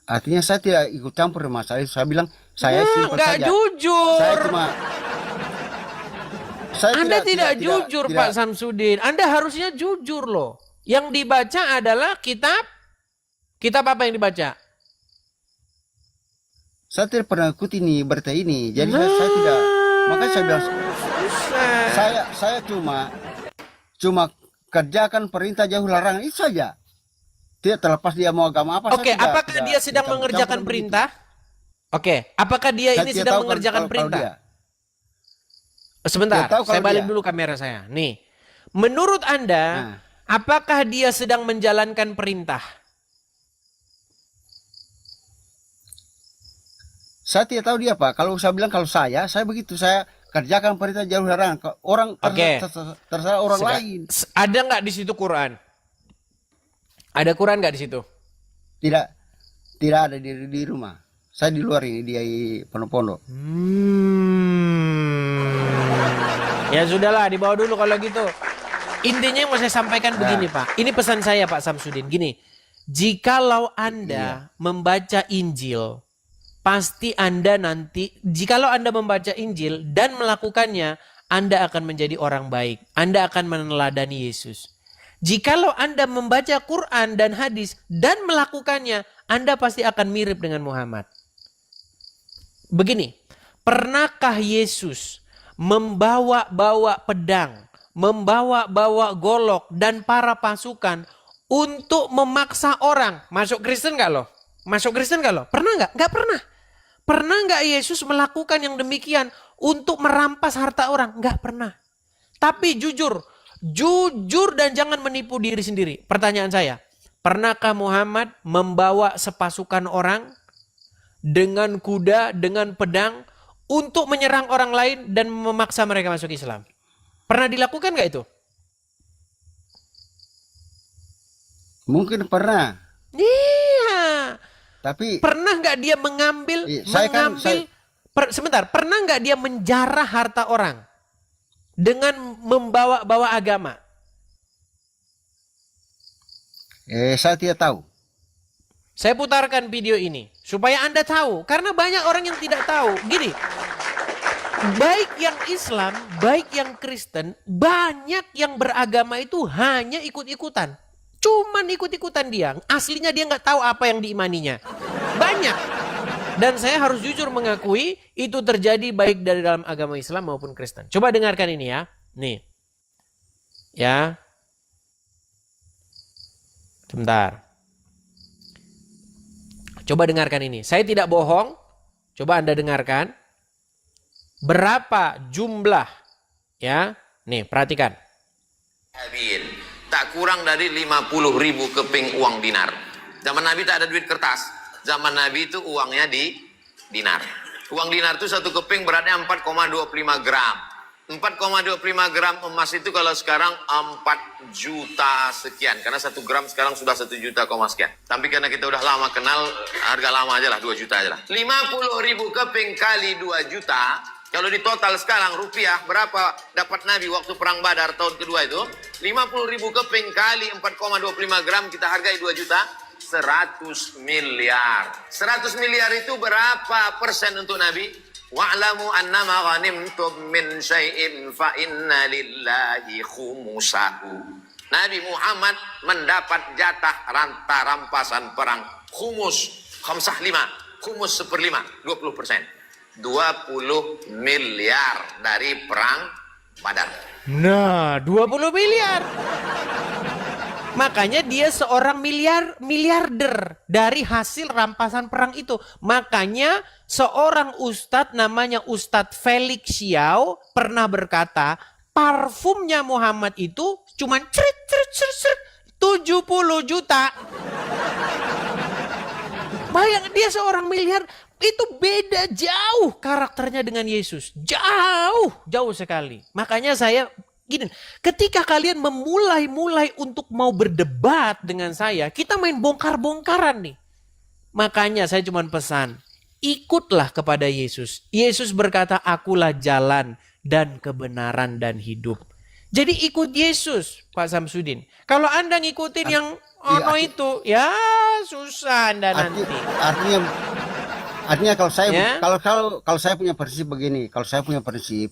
Artinya saya tidak ikut campur masalah itu. Saya bilang saya simpel nggak saja. jujur. Saya cuma Anda tidak jujur, Pak Samsudin. Anda harusnya jujur loh. Yang dibaca adalah kitab apa yang dibaca? Saya tidak pernah ikut ini berita ini. Jadi saya tidak. Makanya saya bilang saya cuma kerjakan perintah jauh larangan itu saja. Tidak terlepas dia mau agama apa. Oke, apakah dia sedang mengerjakan perintah? Oke, apakah dia ini sedang mengerjakan perintah? Sebentar, Dia tahu saya kalau balik dia. dulu kamera saya. Nih, menurut Anda, Nah, apakah dia sedang menjalankan perintah? saya tidak tahu dia Pak. Kalau saya bilang kalau saya begitu, saya kerjakan perintah jauh larangan. Orang Oke. terserah orang Seka- lain. Ada nggak di situ Quran? Ada Quran nggak di situ? Tidak tidak ada di rumah. Saya di luar ini, dia di pondok-pondok. Ya sudahlah, dibawa dulu kalau gitu. Intinya yang mau saya sampaikan begini Pak. Ini pesan saya Pak Samsudin. Gini, jikalau Anda membaca Injil, pasti Anda nanti, jikalau Anda membaca Injil dan melakukannya, Anda akan menjadi orang baik. Anda akan meneladani Yesus. Jikalau Anda membaca Quran dan hadis dan melakukannya, Anda pasti akan mirip dengan Muhammad. Begini, pernahkah Yesus membawa-bawa pedang, membawa-bawa golok dan para pasukan untuk memaksa orang masuk Kristen nggak loh? Masuk Kristen nggak loh? Pernah nggak? Nggak pernah. Pernah nggak Yesus melakukan yang demikian untuk merampas harta orang? Nggak pernah. Tapi jujur dan jangan menipu diri sendiri. Pertanyaan saya, pernahkah Muhammad membawa sepasukan orang dengan kuda, dengan pedang untuk menyerang orang lain dan memaksa mereka masuk Islam? Pernah dilakukan nggak itu? Mungkin pernah, Iya. tapi Pernah nggak dia mengambil, sebentar, pernah nggak dia menjarah harta orang dengan membawa-bawa agama? saya tidak tahu. Saya putarkan video ini supaya Anda tahu, karena banyak orang yang tidak tahu. Gini, baik yang Islam, baik yang Kristen, banyak yang beragama itu hanya ikut-ikutan. Cuman ikut-ikutan dia. Aslinya dia nggak tahu apa yang diimaninya. Banyak. Dan saya harus jujur mengakui itu terjadi baik dari dalam agama Islam maupun Kristen. Coba dengarkan ini ya. Nih. Ya. Sebentar. Coba dengarkan ini. Saya tidak bohong. Coba Anda dengarkan. Berapa jumlah, ya? Nih, perhatikan. Tak kurang dari 50.000 keping uang dinar. Zaman Nabi tak ada duit kertas. Zaman Nabi itu uangnya di dinar. Uang dinar itu satu keping beratnya 4,25 gram. 4,25 gram emas itu kalau sekarang 4 juta sekian. Karena 1 gram sekarang sudah 1 juta sekian. Tapi karena kita udah lama kenal, harga lama aja lah, 2 juta aja lah. 50.000 keping kali 2 juta. Kalau di total sekarang rupiah, berapa dapat Nabi waktu perang Badar tahun kedua itu? 50.000 keping kali 4,25 gram kita hargai 2 juta. 100 miliar. 100 miliar itu berapa persen untuk Nabi? Wa'lamu annama ghanimtum min syai'in fa inna lillahi khumusahu. Nabi Muhammad mendapat jatah rampasan perang khumus, khamsah 5, khumus 1/5, 20%. 20 miliar dari perang Badar. Nah, 20 miliar. Makanya dia seorang miliarder dari hasil rampasan perang itu. Makanya seorang ustadz namanya Ustadz Felix Xiao pernah berkata, parfumnya Muhammad itu cuma 70 juta. Bayang, dia seorang miliar, itu beda jauh karakternya dengan Yesus. Jauh sekali. Makanya saya gini, ketika kalian memulai untuk mau berdebat dengan saya, kita main bongkar-bongkaran nih. Makanya saya cuma pesan, ikutlah kepada Yesus. Yesus berkata, akulah jalan dan kebenaran dan hidup. Jadi ikut Yesus, Pak Samsudin. Kalau Anda ngikutin yang itu, ya susah Anda nanti. Artinya kalau saya Ya? kalau saya punya prinsip begini, kalau saya punya prinsip,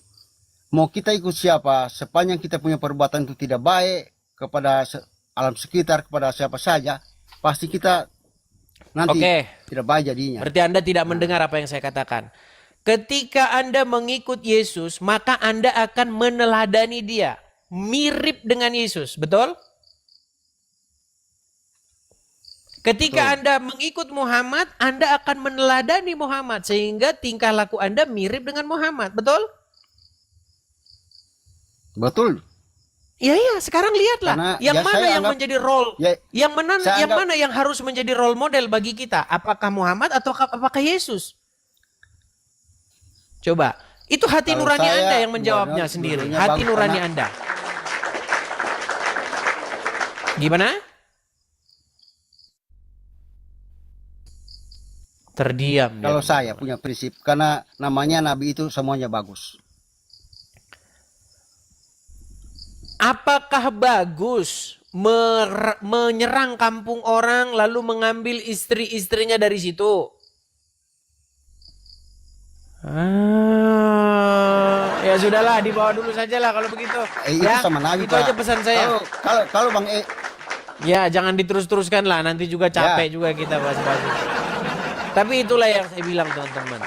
mau kita ikut siapa, sepanjang kita punya perbuatan itu tidak baik kepada alam sekitar, kepada siapa saja, pasti kita nanti tidak baik jadinya. Berarti Anda tidak mendengar apa yang saya katakan. Ketika Anda mengikut Yesus, maka Anda akan meneladani dia. Mirip dengan Yesus, betul? Ketika Anda mengikut Muhammad, Anda akan meneladani Muhammad. Sehingga tingkah laku Anda mirip dengan Muhammad, betul? Betul. Iya, sekarang lihatlah Karena yang ya mana saya yang anggap menjadi role, ya saya yang anggap mana yang harus menjadi role model bagi kita? Apakah Muhammad atau apakah Yesus? Coba, itu hati kalau nurani Anda saya yang menjawabnya sendiri. dua-duanya Hati bagus nurani karena Anda. Gimana? Terdiam dia, kalau saya teman-teman. punya prinsip karena namanya nabi itu semuanya bagus. Apakah bagus menyerang kampung orang lalu mengambil istri-istrinya dari situ? Ya sudahlah, dibawa dulu saja lah kalau begitu. Itu Ya, sama nabi, itu Pak. aja pesan saya. Kalau Bang Ya, jangan diterus-teruskan lah, nanti juga ya capek juga kita bahas-bahas itu. Tapi itulah yang saya bilang, teman-teman.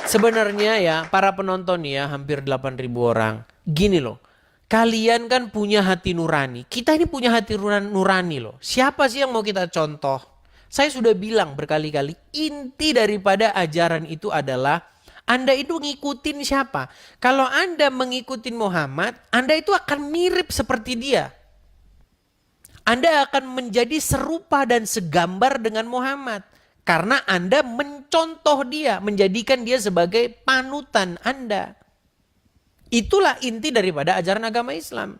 Sebenarnya ya, para penonton ya, hampir 8.000 orang. Gini loh, kalian kan punya hati nurani. Kita ini punya hati nurani loh. Siapa sih yang mau kita contoh? Saya sudah bilang berkali-kali, inti daripada ajaran itu adalah Anda itu ngikutin siapa? Kalau Anda mengikuti Muhammad, Anda itu akan mirip seperti dia. Anda akan menjadi serupa dan segambar dengan Muhammad. Karena Anda mencontoh dia, menjadikan dia sebagai panutan Anda. Itulah inti daripada ajaran agama Islam.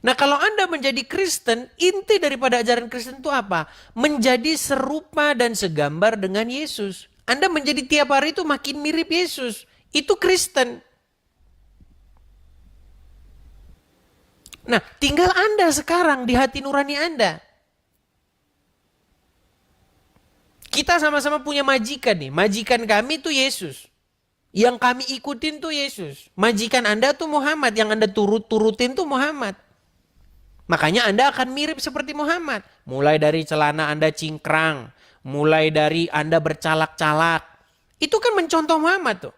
Nah, kalau Anda menjadi Kristen, inti daripada ajaran Kristen itu apa? Menjadi serupa dan segambar dengan Yesus. Anda menjadi tiap hari itu makin mirip Yesus. Itu Kristen. Nah, tinggal Anda sekarang di hati nurani Anda. Kita sama-sama punya majikan nih. Majikan kami tuh Yesus. Yang kami ikutin tuh Yesus. Majikan Anda tuh Muhammad. Yang Anda turutin tuh Muhammad. Makanya Anda akan mirip seperti Muhammad. Mulai dari celana Anda cingkrang. Mulai dari Anda bercalak-calak. Itu kan mencontoh Muhammad tuh.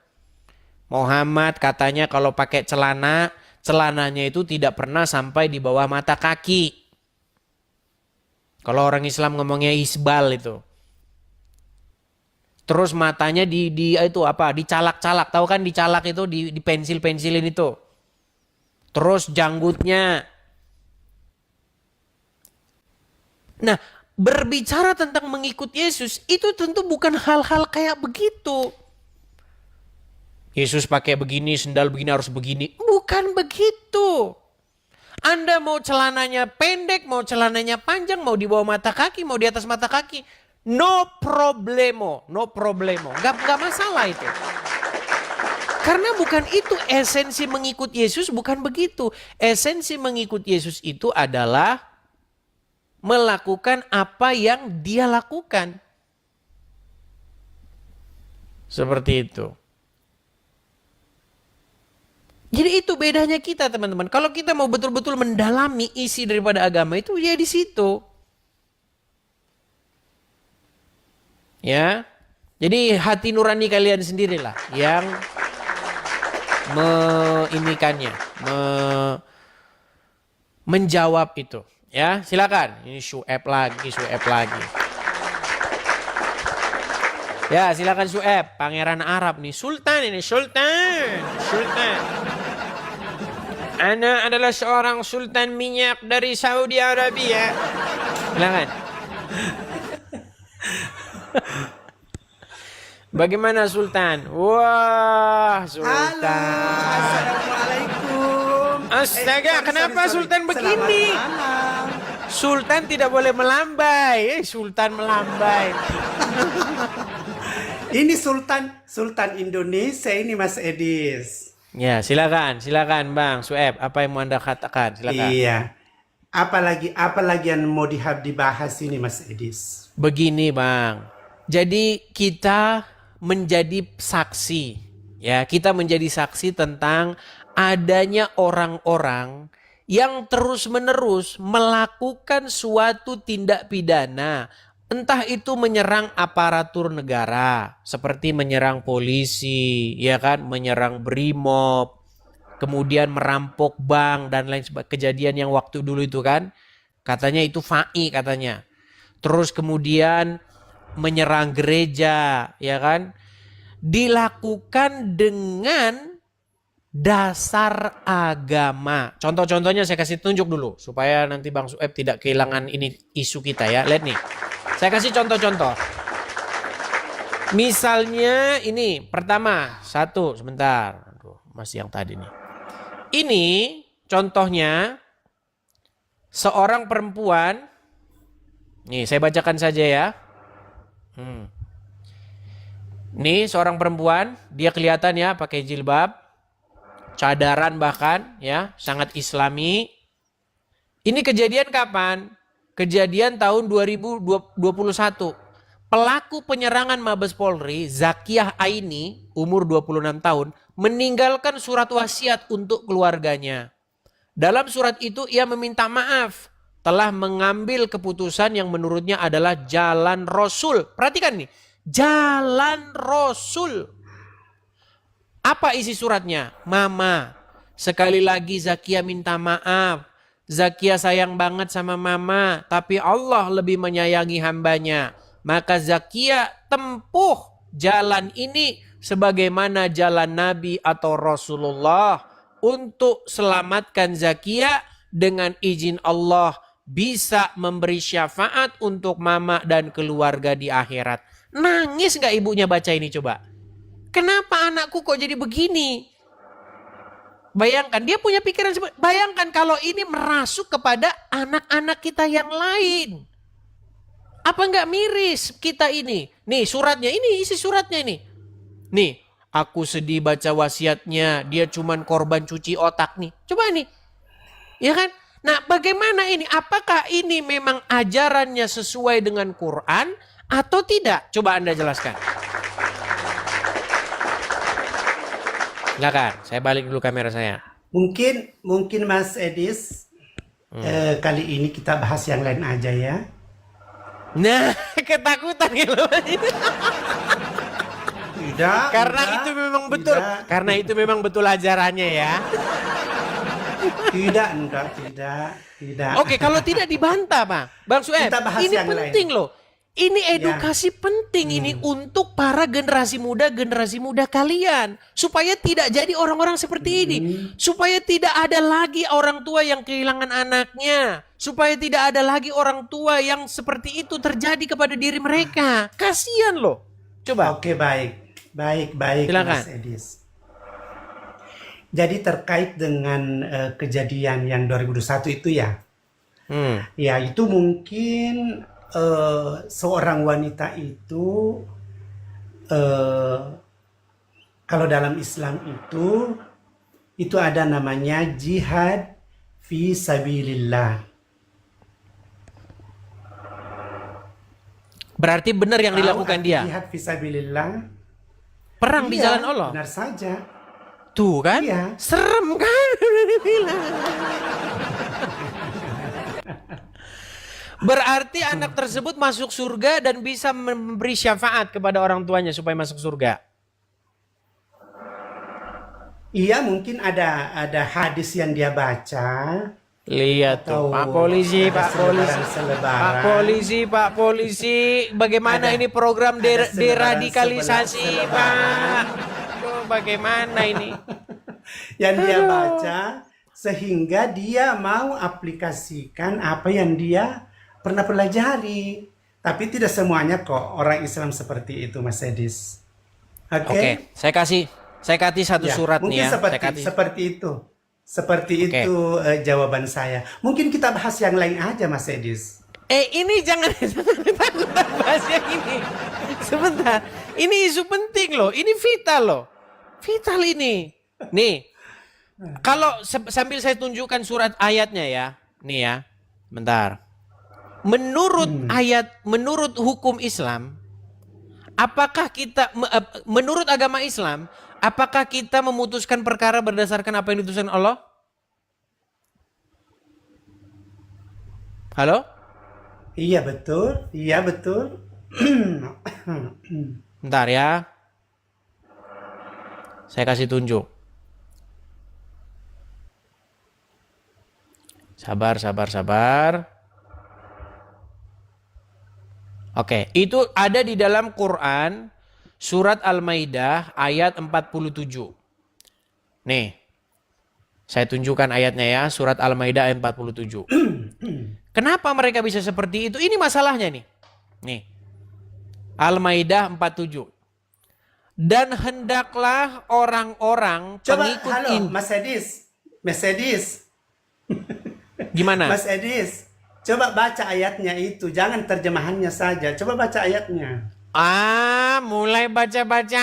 Muhammad katanya kalau pakai celana, celananya itu tidak pernah sampai di bawah mata kaki. Kalau orang Islam ngomongnya isbal itu. Terus matanya itu apa? Dicalak-calak. Tahu kan dicalak itu di pensil-pensilin itu. Terus janggutnya. Nah, berbicara tentang mengikut Yesus itu tentu bukan hal-hal kayak begitu. Yesus pakai begini, sendal begini harus begini. Bukan begitu. Anda mau celananya pendek, mau celananya panjang, mau di bawah mata kaki, mau di atas mata kaki. No problemo, no problemo. Gak masalah itu. Karena bukan itu esensi mengikut Yesus, bukan begitu. Esensi mengikut Yesus itu adalah melakukan apa yang dia lakukan. Seperti itu. Jadi itu bedanya kita, teman-teman. Kalau kita mau betul-betul mendalami isi daripada agama itu, ya di situ. Ya. Jadi hati nurani kalian sendirilah yang menjawab itu. Ya, silakan. Ini Syueb lagi. Ya, silakan Syueb, pangeran Arab nih, Sultan. Ana adalah seorang sultan minyak dari Saudi Arabia. Silakan. Bagaimana Sultan? Wah, Sultan. Halo, assalamualaikum. Astaga, kenapa Sultan begini? Selamat malam. Sultan tidak boleh melambai. Sultan melambai. Ini Sultan Indonesia ini Mas Edis. Ya, silakan Bang Sueb. Apa yang mau Anda katakan? Silakan. Iya. Apalagi yang mau dibahas ini Mas Edis. Begini Bang. Jadi kita menjadi saksi. Ya, kita menjadi saksi tentang adanya orang-orang yang terus-menerus melakukan suatu tindak pidana. Entah itu menyerang aparatur negara, seperti menyerang polisi, ya kan, menyerang BRIMOB, kemudian merampok bank dan lain sebagainya. Kejadian yang waktu dulu itu kan, katanya itu FAI katanya. Terus kemudian menyerang gereja, ya kan, dilakukan dengan dasar agama. Contoh-contohnya saya kasih tunjuk dulu supaya nanti Bang Sueb tidak kehilangan ini isu kita ya. Lihat nih. Saya kasih contoh-contoh. Misalnya ini pertama, satu sebentar. Aduh, masih yang tadi nih. Ini contohnya seorang perempuan. Nih, saya bacakan saja ya. Nih, seorang perempuan, dia kelihatan ya pakai jilbab. Cadaran bahkan ya, sangat islami. Ini kejadian kapan? Kejadian tahun 2021. Pelaku penyerangan Mabes Polri, Zakiyah Aini, umur 26 tahun, meninggalkan surat wasiat untuk keluarganya. Dalam surat itu ia meminta maaf telah mengambil keputusan yang menurutnya adalah jalan Rasul. Perhatikan nih, jalan Rasul. Apa isi suratnya? Mama, sekali lagi Zakiyah minta maaf. Zakiyah sayang banget sama mama, tapi Allah lebih menyayangi hambanya. Maka Zakiyah tempuh jalan ini sebagaimana jalan Nabi atau Rasulullah. Untuk selamatkan Zakiyah dengan izin Allah bisa memberi syafaat untuk mama dan keluarga di akhirat. Nangis gak ibunya baca ini coba? Kenapa anakku kok jadi begini? Bayangkan, dia punya pikiran seperti, bayangkan kalau ini merasuk kepada anak-anak kita yang lain. Apa nggak miris kita ini? Nih suratnya, ini isi suratnya ini. Nih, aku sedih baca wasiatnya, dia cuman korban cuci otak nih. Coba nih, ya kan? Nah bagaimana ini? Apakah ini memang ajarannya sesuai dengan Quran atau tidak? Coba Anda jelaskan. Silakan, saya balik dulu kamera saya. Mungkin Mas Edis, kali ini kita bahas yang lain aja ya. Nah, ketakutan gitu. Tidak. Karena tidak, itu memang betul. tidak. Karena itu memang betul ajarannya ya. Tidak. Oke, kalau tidak dibantah, Bang Sueb. Kita bahas Ini yang penting lain. loh. Ini edukasi penting ini untuk para generasi muda kalian. Supaya tidak jadi orang-orang seperti ini. Supaya tidak ada lagi orang tua yang kehilangan anaknya. Supaya tidak ada lagi orang tua yang seperti itu terjadi kepada diri mereka. Kasian loh. Coba. Oke, baik Silakan. Mas Edis. Jadi terkait dengan kejadian yang 2021 itu ya. Ya itu mungkin seorang wanita itu kalau dalam Islam itu ada namanya jihad fi sabilillah. Berarti benar yang Tahu dilakukan arti dia. Jihad fi sabilillah. Perang di Iya, jalan Allah. Benar saja. Tuh kan? Iya. Serem kan? Berarti anak tersebut masuk surga dan bisa memberi syafaat kepada orang tuanya supaya masuk surga. Iya, mungkin ada hadis yang dia baca. Lihat tuh, Atau Pak Polisi, ada Pak Polisi. selebaran. Pak Polisi, bagaimana Ada- ini program ada selebaran deradikalisasi, selebaran. Pak? Tuh, bagaimana ini? Yang dia baca sehingga dia mau aplikasikan apa yang dia pernah pelajari. Tapi tidak semuanya kok orang Islam seperti itu, Mas Edis. Oke, saya kasih satu Ya, surat mungkin nih ya. seperti itu. Seperti Oke. itu jawaban saya. Mungkin kita bahas yang lain aja, Mas Edis. Ini jangan takut bahas yang ini. Sebentar, ini isu penting loh, ini vital loh. Vital ini. Nih, kalau sambil saya tunjukkan surat ayatnya ya. Nih ya, bentar. Menurut hukum Islam, apakah kita, menurut agama Islam, apakah kita memutuskan perkara berdasarkan apa yang diputuskan Allah? Halo? Iya betul. Bentar ya. Saya kasih tunjuk. Sabar. Oke, itu ada di dalam Quran surat Al-Maidah ayat 47. Nih, Saya tunjukkan ayatnya ya, surat Al-Maidah ayat 47. Kenapa mereka bisa seperti itu? Ini masalahnya nih. Nih. Al-Maidah 47. Dan hendaklah orang-orang Coba, pengikut halo, Mas Edis. Mas Edis. Gimana? Mas Edis. Coba baca ayatnya itu. Jangan terjemahannya saja. Coba baca ayatnya. Mulai baca-baca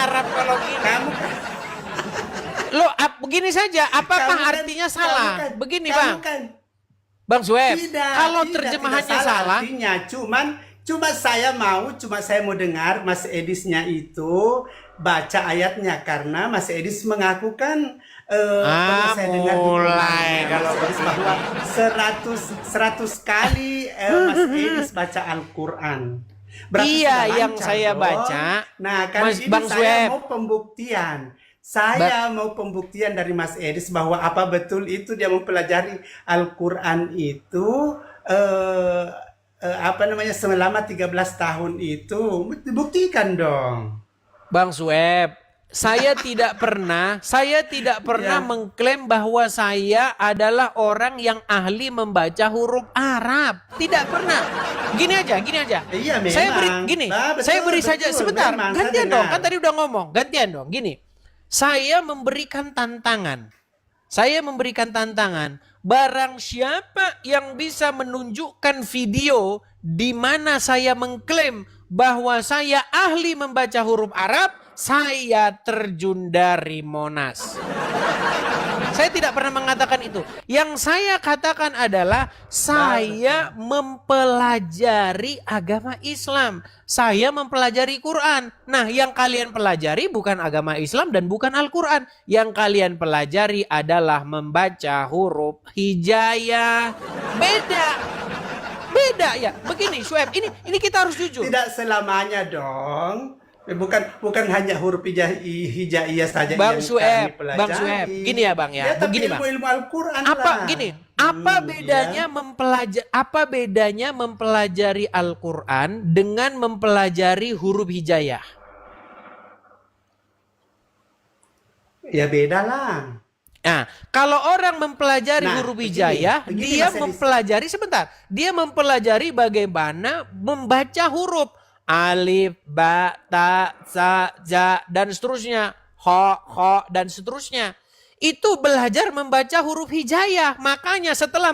Arab kalau gini. Kamu Loh, begini saja, apakah kamu kan- artinya salah? kamu kan- Begini, kamu Bang. kan- Bang Sueb, Tidak, kalau tidak terjemahannya salah, artinya cuma saya mau dengar Mas Edisnya itu baca ayatnya karena Mas Edis mengaku kan pernah saya dengar di mulai programnya kalau Mas Edis bahwa 100 kali Mas Edis baca Al-Qur'an. Berarti Iya, sudah yang lancar saya dong. baca, Nah, kan Mas ini Bang saya Sueb. mau pembuktian. Saya mau pembuktian dari Mas Edis bahwa apa betul itu dia mempelajari Al-Qur'an itu apa namanya selama 13 tahun itu. Dibuktikan dong. Bang Sueb, saya tidak pernah Ya. mengklaim bahwa saya adalah orang yang ahli membaca huruf Arab. Tidak pernah. Gini aja. Iya, memang. Saya beri gini, saya beri saja betul, sebentar. memang, saya Gantian dong, dengar. kan tadi udah ngomong. Gantian dong, gini. Saya memberikan tantangan. Barang siapa yang bisa menunjukkan video di mana saya mengklaim bahwa saya ahli membaca huruf Arab, saya terjun dari Monas. Saya tidak pernah mengatakan itu. Yang saya katakan adalah saya mempelajari agama Islam. Saya mempelajari Quran. Nah, yang kalian pelajari bukan agama Islam dan bukan Al-Quran. Yang kalian pelajari adalah membaca huruf hijaiyah. Beda ya. Begini, Syuaib, ini kita harus jujur. Tidak selamanya dong. Bukan hanya huruf hijaiyah saja Bang yang Syuaib, kami pelajari. Bang Syuaib, gini ya Bang ya. Tapi Begini Bang. ilmu Al-Qur'an Apa lah. gini? Apa bedanya mempelajari Al-Qur'an dengan mempelajari huruf hijaiyah? Ya beda lah. Nah, kalau orang mempelajari Nah, huruf begini, hijaiyah, begini, dia Mas Edis. mempelajari dia mempelajari bagaimana membaca huruf alif, ba, ta, sa, ja, dan seterusnya, ho, dan seterusnya. Itu belajar membaca huruf hijaiyah. Makanya setelah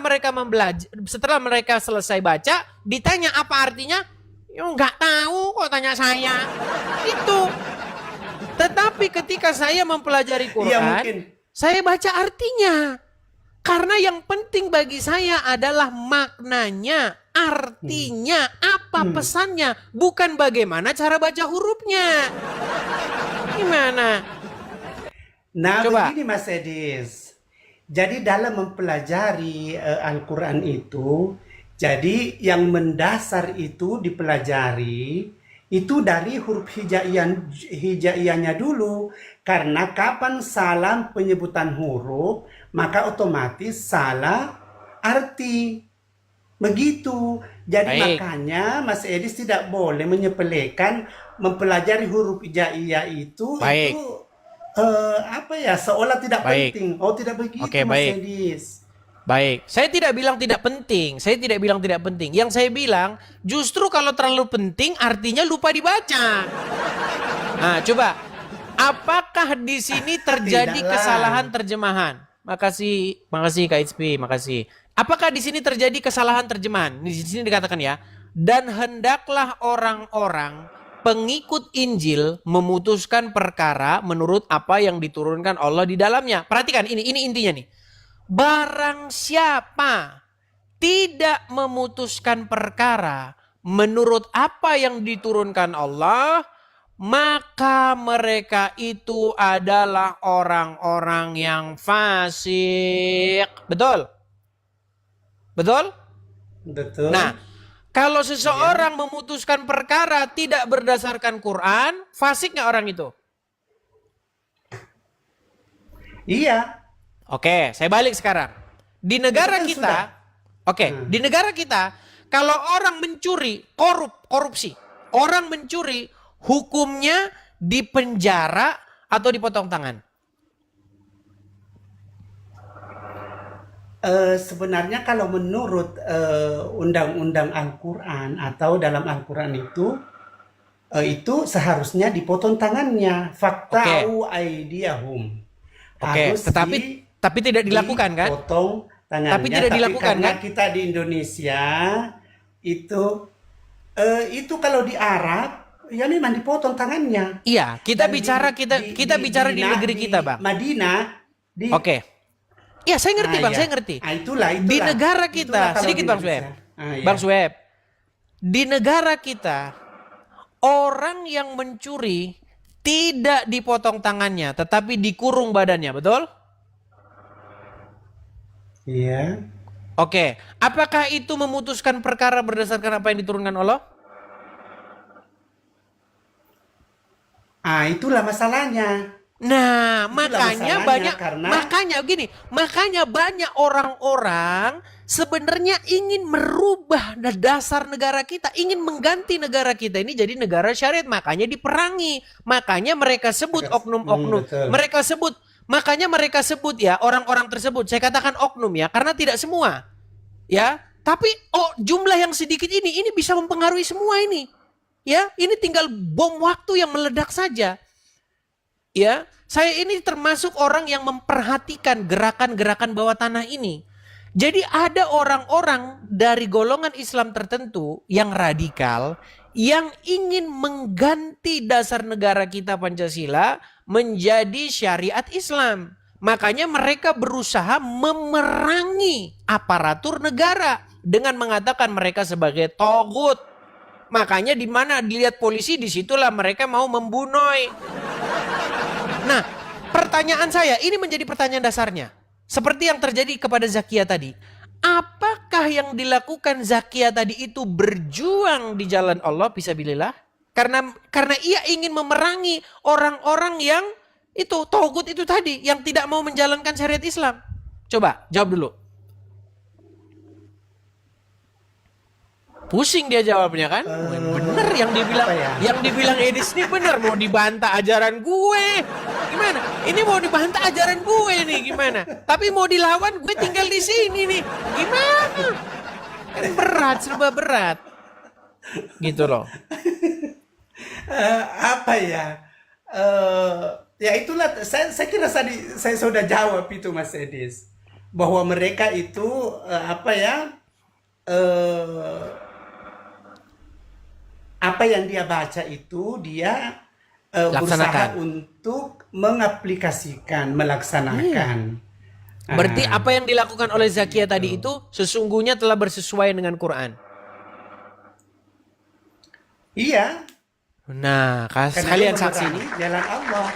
mereka selesai baca, ditanya apa artinya, ya nggak tahu kok tanya saya. Itu. Tetapi ketika saya mempelajari Quran, Iya, mungkin. saya baca artinya. Karena yang penting bagi saya adalah maknanya, artinya, apa pesannya, bukan bagaimana cara baca hurufnya. Gimana? Nah, Coba. begini Mas Edis. Jadi dalam mempelajari Al-Qur'an itu, jadi yang mendasar itu dipelajari itu dari huruf hijaiyahnya dulu. Karena kapan salah penyebutan huruf, maka otomatis salah arti. Begitu. Jadi Baik. makanya Mas Edis tidak boleh menyepelekan mempelajari huruf hijaiyah itu Baik. itu seolah tidak Baik. penting. Oh, tidak begitu Oke, Mas baik. Edis. Baik, saya tidak bilang tidak penting. Yang saya bilang, justru kalau terlalu penting artinya lupa dibaca. Nah, coba. Apakah di sini terjadi Tidaklah. kesalahan terjemahan? Makasih Kak HP, makasih. Apakah di sini terjadi kesalahan terjemahan? Di sini dikatakan ya, dan hendaklah orang-orang pengikut Injil memutuskan perkara menurut apa yang diturunkan Allah di dalamnya. Perhatikan, ini intinya nih. Barang siapa tidak memutuskan perkara menurut apa yang diturunkan Allah, maka mereka itu adalah orang-orang yang fasik. Betul? Betul? Betul. Nah, kalau seseorang memutuskan perkara tidak berdasarkan Quran, fasik nggak orang itu? Iya. Oke, saya balik sekarang. Di negara Itu kan kita, di negara kita, kalau orang mencuri, korupsi, orang mencuri, hukumnya dipenjara atau dipotong tangan. Sebenarnya kalau menurut undang-undang Al-Quran atau dalam Al-Quran itu seharusnya dipotong tangannya. Oke, Fakta'u aidiyahum. oke. Harus Tapi tidak dilakukan kan? dipotong Tapi tangannya. tidak Tapi dilakukan karena kan? kita di Indonesia itu kalau di Arab ya memang dipotong tangannya. Iya, kita Dan bicara kita bicara di negeri kita, Bang. Madinah di Oke. Iya, saya ngerti, Bang, ya. saya ngerti. Itulah Di negara itulah kita, kalau sedikit di Bang Sueb. Indonesia. Ya. Bang Sueb, di negara kita orang yang mencuri tidak dipotong tangannya, tetapi dikurung badannya, betul? Iya. Oke, apakah itu memutuskan perkara berdasarkan apa yang diturunkan Allah? Itulah masalahnya. Nah, Itulah makanya masalahnya banyak, karena makanya banyak orang-orang sebenarnya ingin merubah dasar negara kita, ingin mengganti negara kita ini jadi negara syariat, makanya diperangi, makanya mereka sebut oknum-oknum, betul. makanya mereka sebut ya orang-orang tersebut, saya katakan oknum ya, karena tidak semua, ya, tapi jumlah yang sedikit ini bisa mempengaruhi semua ini, ya, ini tinggal bom waktu yang meledak saja. Ya, saya ini termasuk orang yang memperhatikan gerakan-gerakan bawah tanah ini. Jadi ada orang-orang dari golongan Islam tertentu yang radikal yang ingin mengganti dasar negara kita Pancasila menjadi syariat Islam. Makanya mereka berusaha memerangi aparatur negara dengan mengatakan mereka sebagai togut. Makanya di mana dilihat polisi, disitulah mereka mau membunuh. Nah, pertanyaan saya, ini menjadi pertanyaan dasarnya. Seperti yang terjadi kepada Zakia tadi. Apakah yang dilakukan Zakia tadi itu berjuang di jalan Allah, fisabilillah? Karena ia ingin memerangi orang-orang yang itu, togut itu tadi, yang tidak mau menjalankan syariat Islam. Coba, jawab dulu. Pusing dia jawabnya kan? Bener yang dibilang Edis ini bener, mau dibantah ajaran gue. Gimana? Ini mau dibantah ajaran gue nih, gimana? Tapi mau dilawan gue tinggal di sini nih. Gimana? Kan berat, serba berat. Gitu loh. Ya itulah saya kira tadi saya sudah jawab itu Mas Edis, bahwa mereka itu apa yang dia baca itu dia berusaha untuk mengaplikasikan, melaksanakan. Berarti apa yang dilakukan oleh Zakia tadi itu sesungguhnya telah bersesuaian dengan Quran. Iya. Nah, Karena kalian dia saksi memerangi nih. jalan Allah.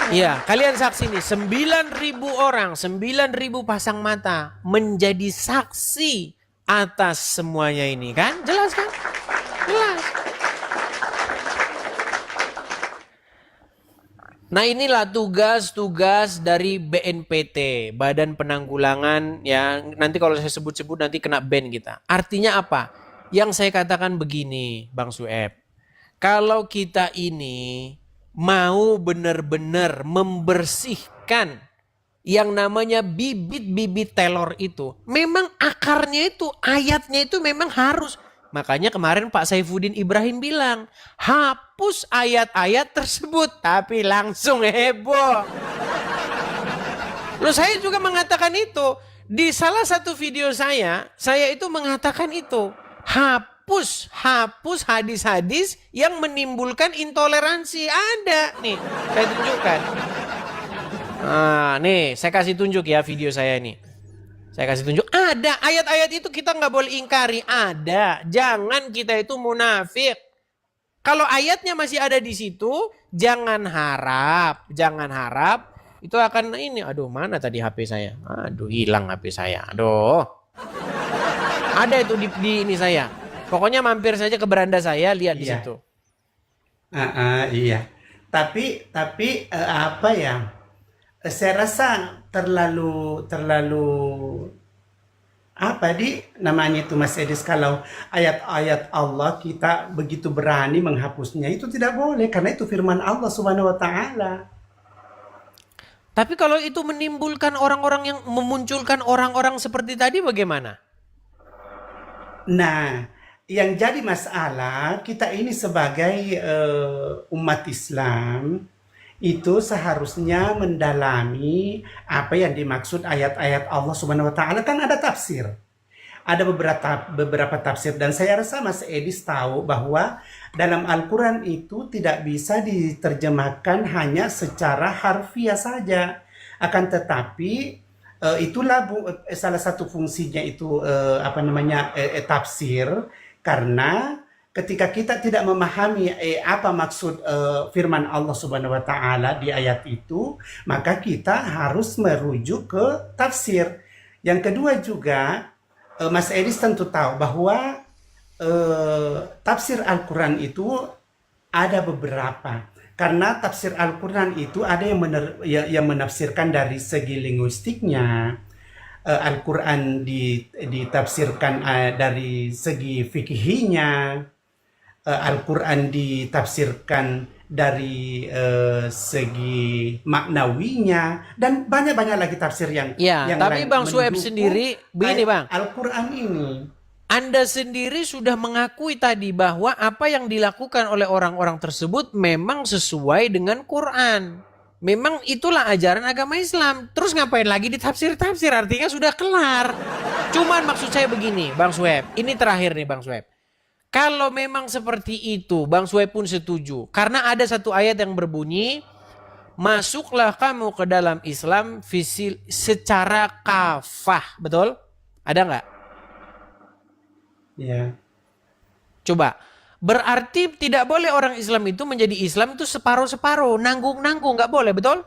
Iya, kalian saksi nih. 9.000 orang, 9.000 pasang mata menjadi saksi atas semuanya ini kan? Jelas kan? Jelas. Nah, inilah tugas-tugas dari BNPT, Badan Penanggulangan, ya nanti kalau saya sebut-sebut nanti kena ban kita. Artinya apa? Yang saya katakan begini, Bang Sueb. Kalau kita ini mau benar-benar membersihkan yang namanya bibit-bibit teror itu, memang akarnya itu, ayatnya itu memang harus. Makanya kemarin Pak Saifuddin Ibrahim bilang, hapus ayat-ayat tersebut, tapi langsung heboh. Loh, saya juga mengatakan itu. Di salah satu video saya itu mengatakan itu. Hapus hadis-hadis yang menimbulkan intoleransi. Ada nih, saya tunjukkan. Nah, nih saya kasih tunjuk ya video saya ini. Saya kasih tunjuk, ada ayat-ayat itu kita nggak boleh ingkari, ada. Jangan kita itu munafik. Kalau ayatnya masih ada di situ, jangan harap itu akan ini. Aduh, mana tadi HP saya? Aduh, hilang HP saya. Aduh. Ada itu di ini saya. Pokoknya mampir saja ke beranda saya, lihat di situ. Iya. Tapi saya rasa terlalu namanya itu Mas Edis, kalau ayat-ayat Allah kita begitu berani menghapusnya, itu tidak boleh karena itu firman Allah Subhanahu wa taala. Tapi kalau itu menimbulkan orang-orang yang memunculkan orang-orang seperti tadi bagaimana? Nah, yang jadi masalah kita ini sebagai umat Islam itu seharusnya mendalami apa yang dimaksud ayat-ayat Allah Subhanahu wa taala, kan ada tafsir. Ada beberapa tafsir dan saya rasa Mas Edis tahu bahwa dalam Al-Qur'an itu tidak bisa diterjemahkan hanya secara harfiah saja. Akan tetapi itulah salah satu fungsinya itu tafsir, karena ketika kita tidak memahami apa maksud firman Allah Subhanahu wa taala di ayat itu, maka kita harus merujuk ke tafsir. Yang kedua juga Mas Edis tentu tahu bahwa tafsir Al-Quran itu ada beberapa. Karena tafsir Al-Quran itu ada yang menafsirkan dari segi linguistiknya. Al-Quran ditafsirkan dari segi fikihnya. Al-Quran ditafsirkan dari segi maknawinya, dan banyak-banyak lagi tafsir yang Tapi lain Bang Sueb mendukung sendiri, begini Bang, Al-Quran ini. Anda sendiri sudah mengakui tadi bahwa apa yang dilakukan oleh orang-orang tersebut memang sesuai dengan Quran. Memang itulah ajaran agama Islam. Terus ngapain lagi ditafsir-tafsir? Artinya sudah kelar. Cuman maksud saya begini, Bang Sueb. Ini terakhir nih Bang Sueb. Kalau memang seperti itu, Bang Sueb pun setuju. Karena ada satu ayat yang berbunyi, masuklah kamu ke dalam Islam secara kafah. Betul? Ada nggak? Ya. Coba. Berarti tidak boleh orang Islam itu menjadi Islam itu separuh-separuh. Nanggung-nanggung. Nggak boleh, betul?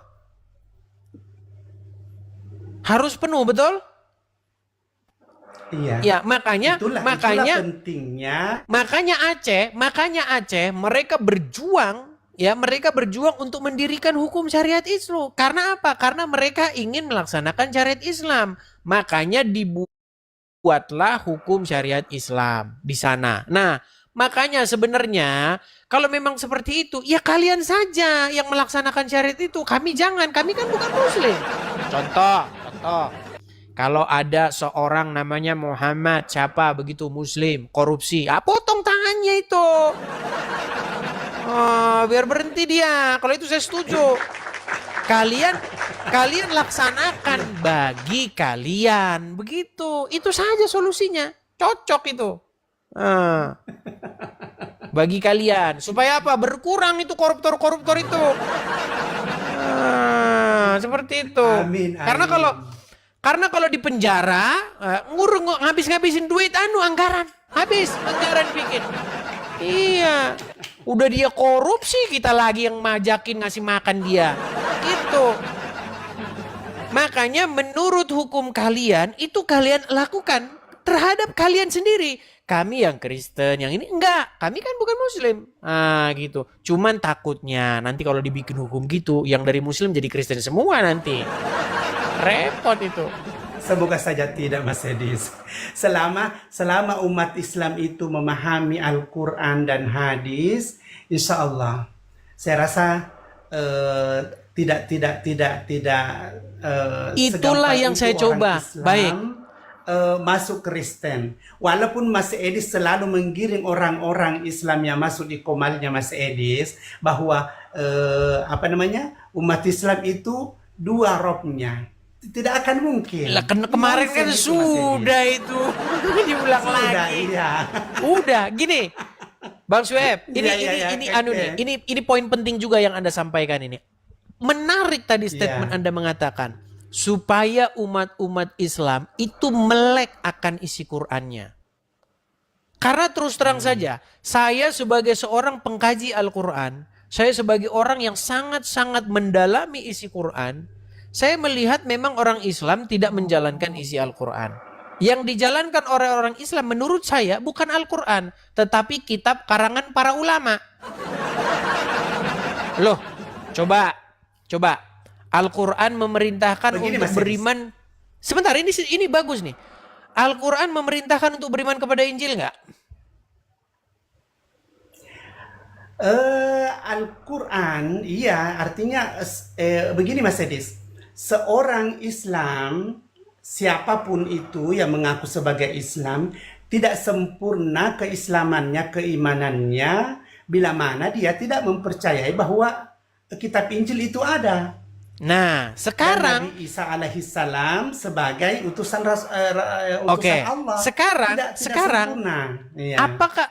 Harus penuh, betul? Iya. Ya, makanya pentingnya. Makanya Aceh mereka berjuang untuk mendirikan hukum syariat Islam. Karena apa? Karena mereka ingin melaksanakan syariat Islam. Makanya dibuatlah hukum syariat Islam di sana. Nah, makanya sebenarnya kalau memang seperti itu, ya kalian saja yang melaksanakan syariat itu. Kami jangan, kami kan bukan muslim. Contoh. Kalau ada seorang namanya Muhammad, siapa begitu muslim, korupsi, potong tangannya itu. Biar berhenti dia. Kalau itu saya setuju. Kalian laksanakan bagi kalian, begitu. Itu saja solusinya. Cocok itu. Bagi kalian. Supaya apa? Berkurang itu koruptor-koruptor itu. Seperti itu. Amin. Karena kalau di penjara ngabis-ngabisin duit anggaran. Habis anggaran bikin. Iya. Udah dia korupsi, kita lagi yang majakin ngasih makan dia. Gitu. Makanya menurut hukum kalian itu kalian lakukan terhadap kalian sendiri. Kami yang Kristen, yang ini enggak. Kami kan bukan muslim. Gitu. Cuman takutnya nanti kalau dibikin hukum gitu, yang dari muslim jadi Kristen semua nanti. Repot itu. Semoga saja tidak, Mas Edis. Selama umat Islam itu memahami Al-Quran dan hadis, insya Allah, saya rasa tidak itulah yang saya coba. Islam, baik. Masuk Kristen. Walaupun Mas Edis selalu menggiring orang-orang Islam yang masuk di komalnya Mas Edis, bahwa umat Islam itu dua robnya. Tidak akan mungkin. Lah kemarin kan sudah itu. Diulang lagi. Iya. Udah, gini. Bang Sueb, ini poin penting juga yang Anda sampaikan ini. Menarik tadi statement Anda mengatakan supaya umat-umat Islam itu melek akan isi Qur'annya. Karena terus terang saja, saya sebagai seorang pengkaji Al-Qur'an, saya sebagai orang yang sangat-sangat mendalami isi Qur'an, saya melihat memang orang Islam tidak menjalankan isi Al-Quran. Yang dijalankan oleh orang Islam menurut saya bukan Al-Quran, tetapi kitab karangan para ulama. Loh, coba. Al-Quran memerintahkan untuk beriman. Sebentar, ini bagus nih. Al-Quran memerintahkan untuk beriman kepada Injil nggak? Al-Quran, iya, artinya begini Mas Edis. seorang Islam, siapapun itu yang mengaku sebagai Islam, tidak sempurna keislamannya, keimanannya, bila mana dia tidak mempercayai bahwa kitab Injil itu ada. Nah, Dan sekarang Nabi Isa alaihissalam sebagai utusan oke, Allah tidak sekarang sempurna. Iya. apakah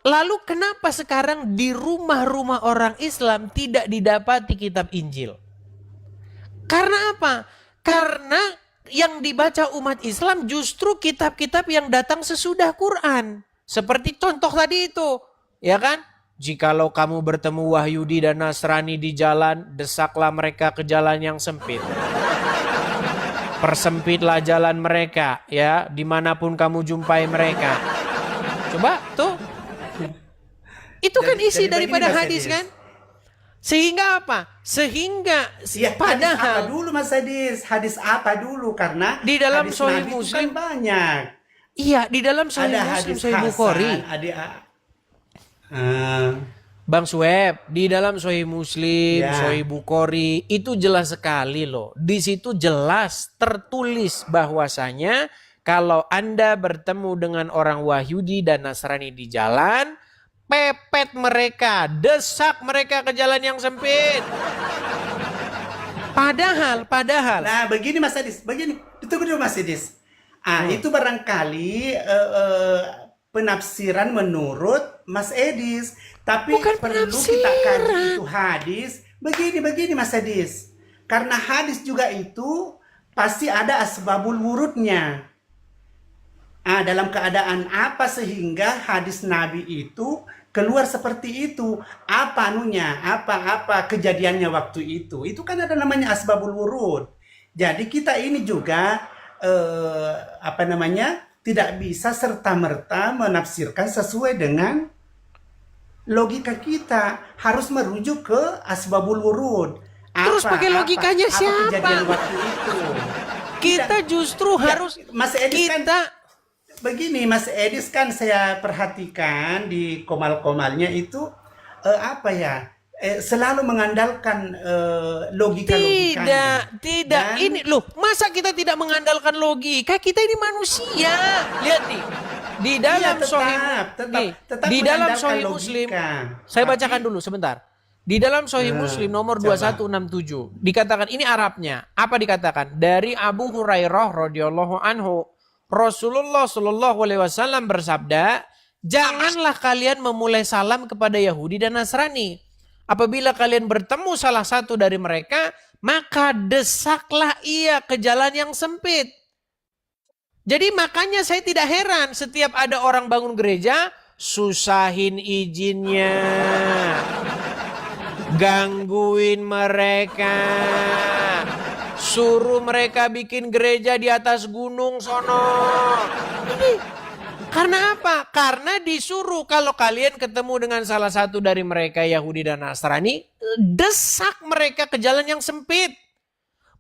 lalu kenapa sekarang di rumah-rumah orang Islam tidak didapati kitab Injil? Karena apa? Karena yang dibaca umat Islam justru kitab-kitab yang datang sesudah Quran. Seperti contoh tadi itu, ya kan? Jikalau kamu bertemu Wahyudi dan Nasrani di jalan, desaklah mereka ke jalan yang sempit. Persempitlah jalan mereka, ya, dimanapun kamu jumpai mereka. Coba tuh, itu kan isi Jadi daripada begini, Mas hadis Edis. kan? Sehingga apa? Sehingga Ya, hadis apa padahal dulu Mas Hadis? Hadis apa dulu? Karena di dalam hadis Sahih Nabi itu Muslim, kan banyak. iya, di dalam Sahih Ada Muslim, hadis Sahih Bukhari, Hasan, ada Bang Sueb, di dalam Sahih Muslim, Ya. Sahih Bukhari itu jelas sekali loh. Di situ jelas tertulis bahwasanya kalau Anda bertemu dengan orang Wahyudi dan Nasrani di jalan, pepet mereka, desak mereka ke jalan yang sempit. Padahal Nah, begini Mas Hadis, begini. Tunggu dulu Mas Hadis. Itu barangkali penafsiran menurut Mas Edis. Tapi Bukan perlu kita penafsiran. kaji itu hadis. Begini Mas Hadis. Karena hadis juga itu pasti ada asbabul wurudnya. Dalam keadaan apa sehingga hadis Nabi itu keluar seperti itu? Apa anunya? Apa kejadiannya waktu itu? Itu kan ada namanya asbabul wurud. Jadi kita ini juga tidak bisa serta-merta menafsirkan sesuai dengan logika kita. Harus merujuk ke asbabul wurud. Terus pakai logikanya siapa? Kejadian waktu itu? kita justru Ya, harus Mas Edis kan kita begini, Mas Edis kan saya perhatikan di komal-komalnya itu selalu mengandalkan logika-logikanya. tidak. Dan- Ini loh, masa kita tidak mengandalkan logika? Kita ini manusia. Lihat nih. Di dalam Iya, Sahih tetap di dalam mengandalkan Sahih logika. Muslim. Saya bacakan dulu sebentar. Di dalam Sahih Muslim nomor coba. 2167 dikatakan, ini Arabnya. Apa dikatakan? Dari Abu Hurairah radhiyallahu anhu, Rasulullah shallallahu alaihi wasallam bersabda, "Janganlah kalian memulai salam kepada Yahudi dan Nasrani. Apabila kalian bertemu salah satu dari mereka, maka desaklah ia ke jalan yang sempit." Jadi makanya saya tidak heran setiap ada orang bangun gereja, susahin izinnya, gangguin mereka, suruh mereka bikin gereja di atas gunung sono. Ini karena apa? Karena disuruh kalau kalian ketemu dengan salah satu dari mereka Yahudi dan Nasrani, desak mereka ke jalan yang sempit.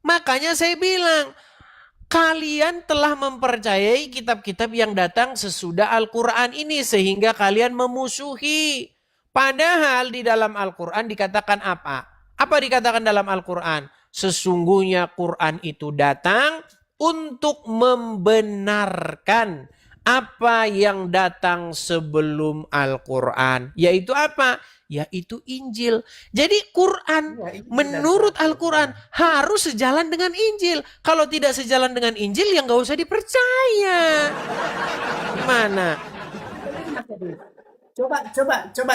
Makanya saya bilang, kalian telah mempercayai kitab-kitab yang datang sesudah Al-Quran ini sehingga kalian memusuhi. Padahal di dalam Al-Quran dikatakan apa? Apa dikatakan dalam Al-Quran? Sesungguhnya Quran itu datang untuk membenarkan apa yang datang sebelum Al-Quran. Yaitu apa? Yaitu Injil. Jadi Quran menurut Al-Quran harus sejalan dengan Injil. Kalau tidak sejalan dengan Injil ya nggak usah dipercaya. Gimana? Coba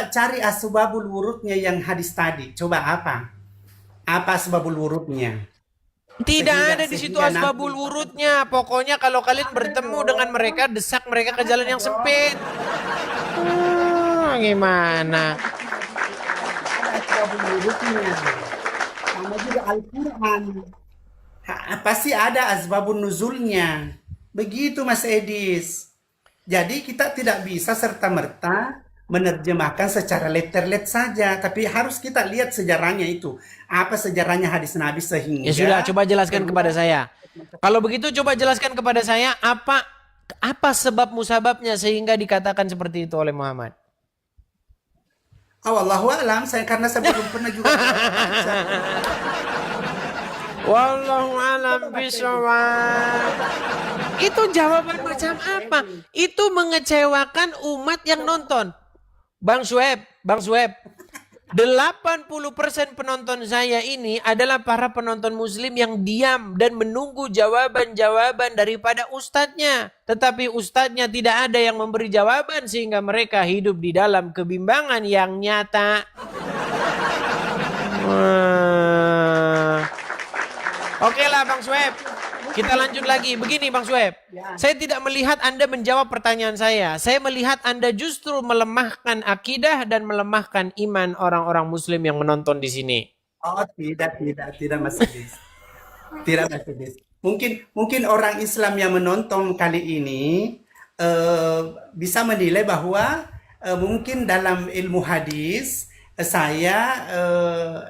cari asbabul wurudnya yang hadis tadi. Coba apa? Apa asbabul wurudnya? Tidak Sehingga- ada di situ sehingga asbabul nanti- wurudnya. Pokoknya kalau kalian bertemu dengan mereka, desak mereka ke jalan yang sempit. Gimana? Asbabul wurudnya. Sama juga Al-Quran. Pasti ada asbabun nuzulnya. Begitu Mas Edis. Jadi kita tidak bisa serta-merta menerjemahkan secara letter-let saja, tapi harus kita lihat sejarahnya itu. Apa sejarahnya hadis Nabi sehingga Ya sudah, coba jelaskan kepada saya. Kalau begitu coba jelaskan kepada saya apa sebab musababnya sehingga dikatakan seperti itu oleh Muhammad. Wallahu a'lam, karena saya belum pernah juga baca. Wallahu alam bisawab. Itu jawaban macam apa? Itu mengecewakan umat yang nonton. Bang Sueb, 80% penonton saya ini adalah para penonton muslim yang diam dan menunggu jawaban-jawaban daripada ustadznya. Tetapi ustadznya tidak ada yang memberi jawaban sehingga mereka hidup di dalam kebimbangan yang nyata. Wah. Oke lah Bang Sueb, kita lanjut lagi. Begini Bang Sueb, saya tidak melihat Anda menjawab pertanyaan saya. Saya melihat Anda justru melemahkan akidah dan melemahkan iman orang-orang muslim yang menonton di sini. Oh, tidak Mas Edis. Tidak Mas Edis. Mungkin orang Islam yang menonton kali ini bisa menilai bahwa mungkin dalam ilmu hadis saya